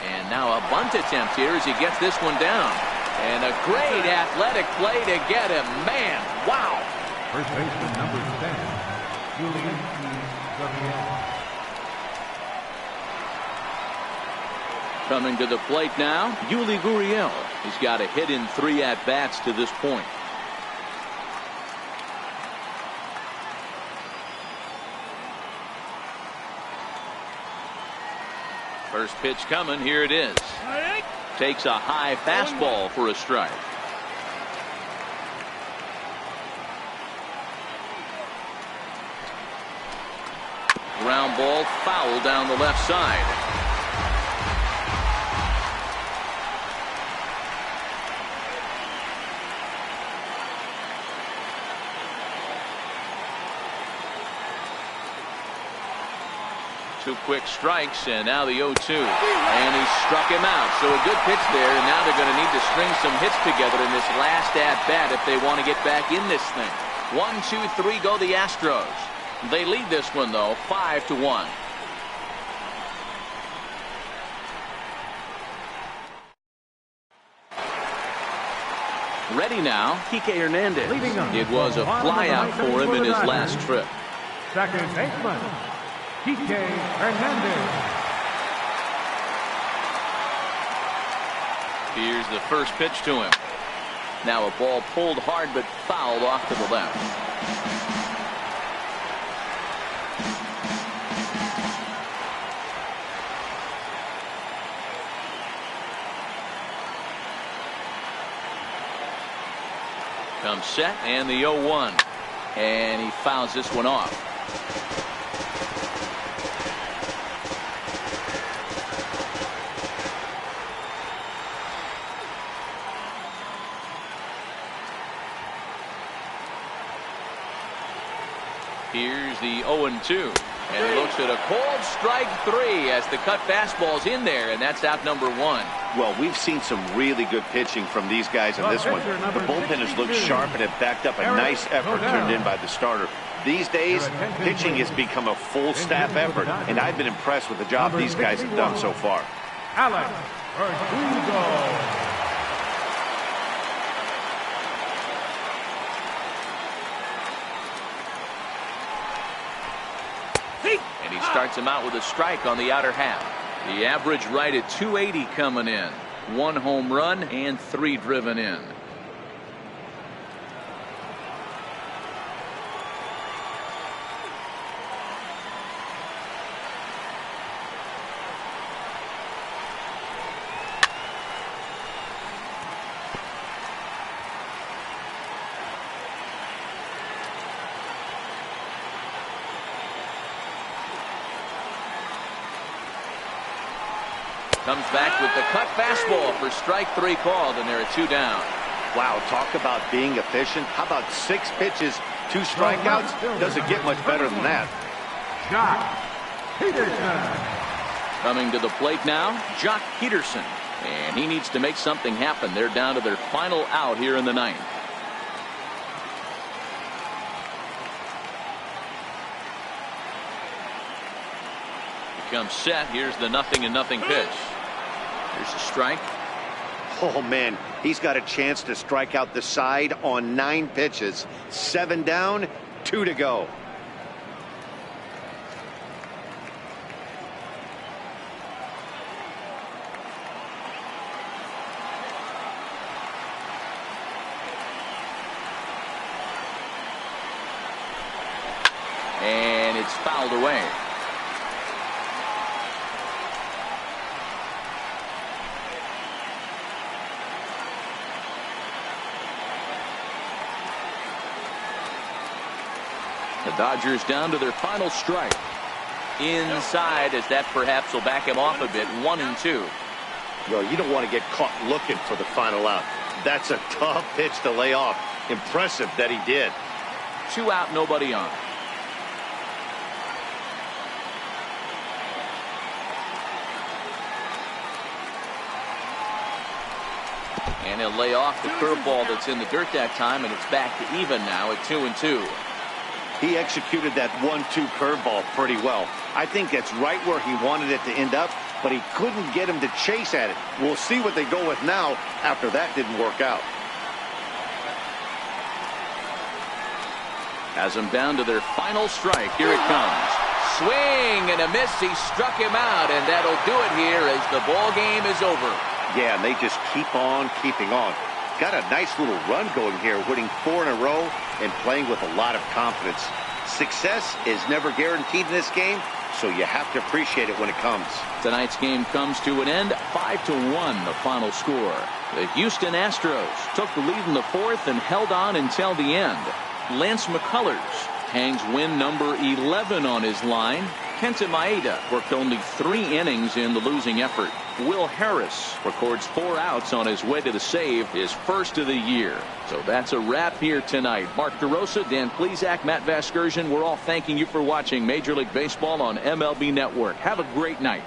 And now a bunt attempt here as he gets this one down. And a great athletic play to get him. Man, wow. First baseman number 10, Julian Gabriel. Coming to the plate now, Yuli Gurriel. He's got a hit in 3 at-bats to this point. First pitch coming. Here it is. Takes a high fastball for a strike. Ground ball foul down the left side. Two quick strikes, and now the 0-2. And he struck him out. So a good pitch there, and now they're going to need to string some hits together in this last at-bat if they want to get back in this thing. 1, 2, 3 go the Astros. They lead this one, though, 5-1. Ready now, Kike Hernandez. It was a flyout for him in his last trip. Second baseman, Kike Hernandez. Here's the first pitch to him. Now a ball pulled hard but fouled off to the left. Comes set, and the 0-1. And he fouls this one off. Here's the 0-2. And he looks at a cold strike 3 as the cut fastball's in there, and that's out number 1. Well, we've seen some really good pitching from these guys in this one. The bullpen has looked sharp and have backed up a nice effort turned in by the starter. These days, pitching has become a full staff effort, and I've been impressed with the job these guys have done so far. Alex Verdugo. And he starts him out with a strike on the outer half. The average right at 280 coming in. 1 home run and 3 driven in. Comes back with the cut fastball for strike 3 called, and they're at 2 down. Wow, talk about being efficient. How about 6 pitches, 2 strikeouts? Doesn't get much better than that. Jock Peterson. Coming to the plate now, Jock Peterson. And he needs to make something happen. They're down to their final out here in the 9th. He comes set. Here's the 0-0 pitch. Here's a strike. Oh, man, he's got a chance to strike out the side on 9 pitches. 7 down, 2 to go. And it's fouled away. The Dodgers down to their final strike. Inside, as that perhaps will back him off a bit. 1-2. Well, you don't want to get caught looking for the final out. That's a tough pitch to lay off. Impressive that he did. 2 out, nobody on. And he'll lay off the curveball that's in the dirt that time, and it's back to even now at 2-2. He executed that 1-2 curveball pretty well. I think that's right where he wanted it to end up, but he couldn't get him to chase at it. We'll see what they go with now after that didn't work out. Has them down to their final strike. Here it comes. swing and a miss. He struck him out, and that'll do it here as the ball game is over. Yeah, and they just keep on keeping on. Got a nice little run going here, winning 4 in a row and playing with a lot of confidence. Success is never guaranteed in this game, so you have to appreciate it when it comes. Tonight's game comes to an end, 5-1 the final score. The Houston Astros took the lead in the 4th and held on until the end. Lance McCullers hangs win number 11 on his line. Kenta Maeda worked only 3 innings in the losing effort. Will Harris records 4 outs on his way to the save, his first of the year. So that's a wrap here tonight. Mark DeRosa, Dan Plesac, Matt Vasgersian, we're all thanking you for watching Major League Baseball on MLB Network. Have a great night.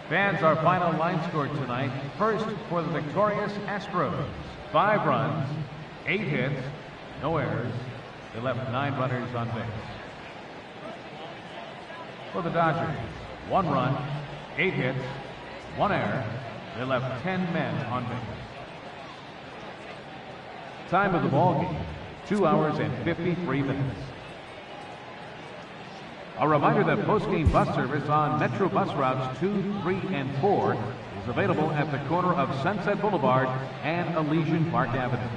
Fans, our final line score tonight. First, for the victorious Astros, 5 runs, 8 hits, no errors. They left 9 runners on base. For the Dodgers, 1 run, 8 hits, 1 error. They left 10 men on base. Time of the ball game, 2 hours and 53 minutes. A reminder that post-game bus service on Metro bus routes 2, 3, and 4 is available at the corner of Sunset Boulevard and Elysian Park Avenue.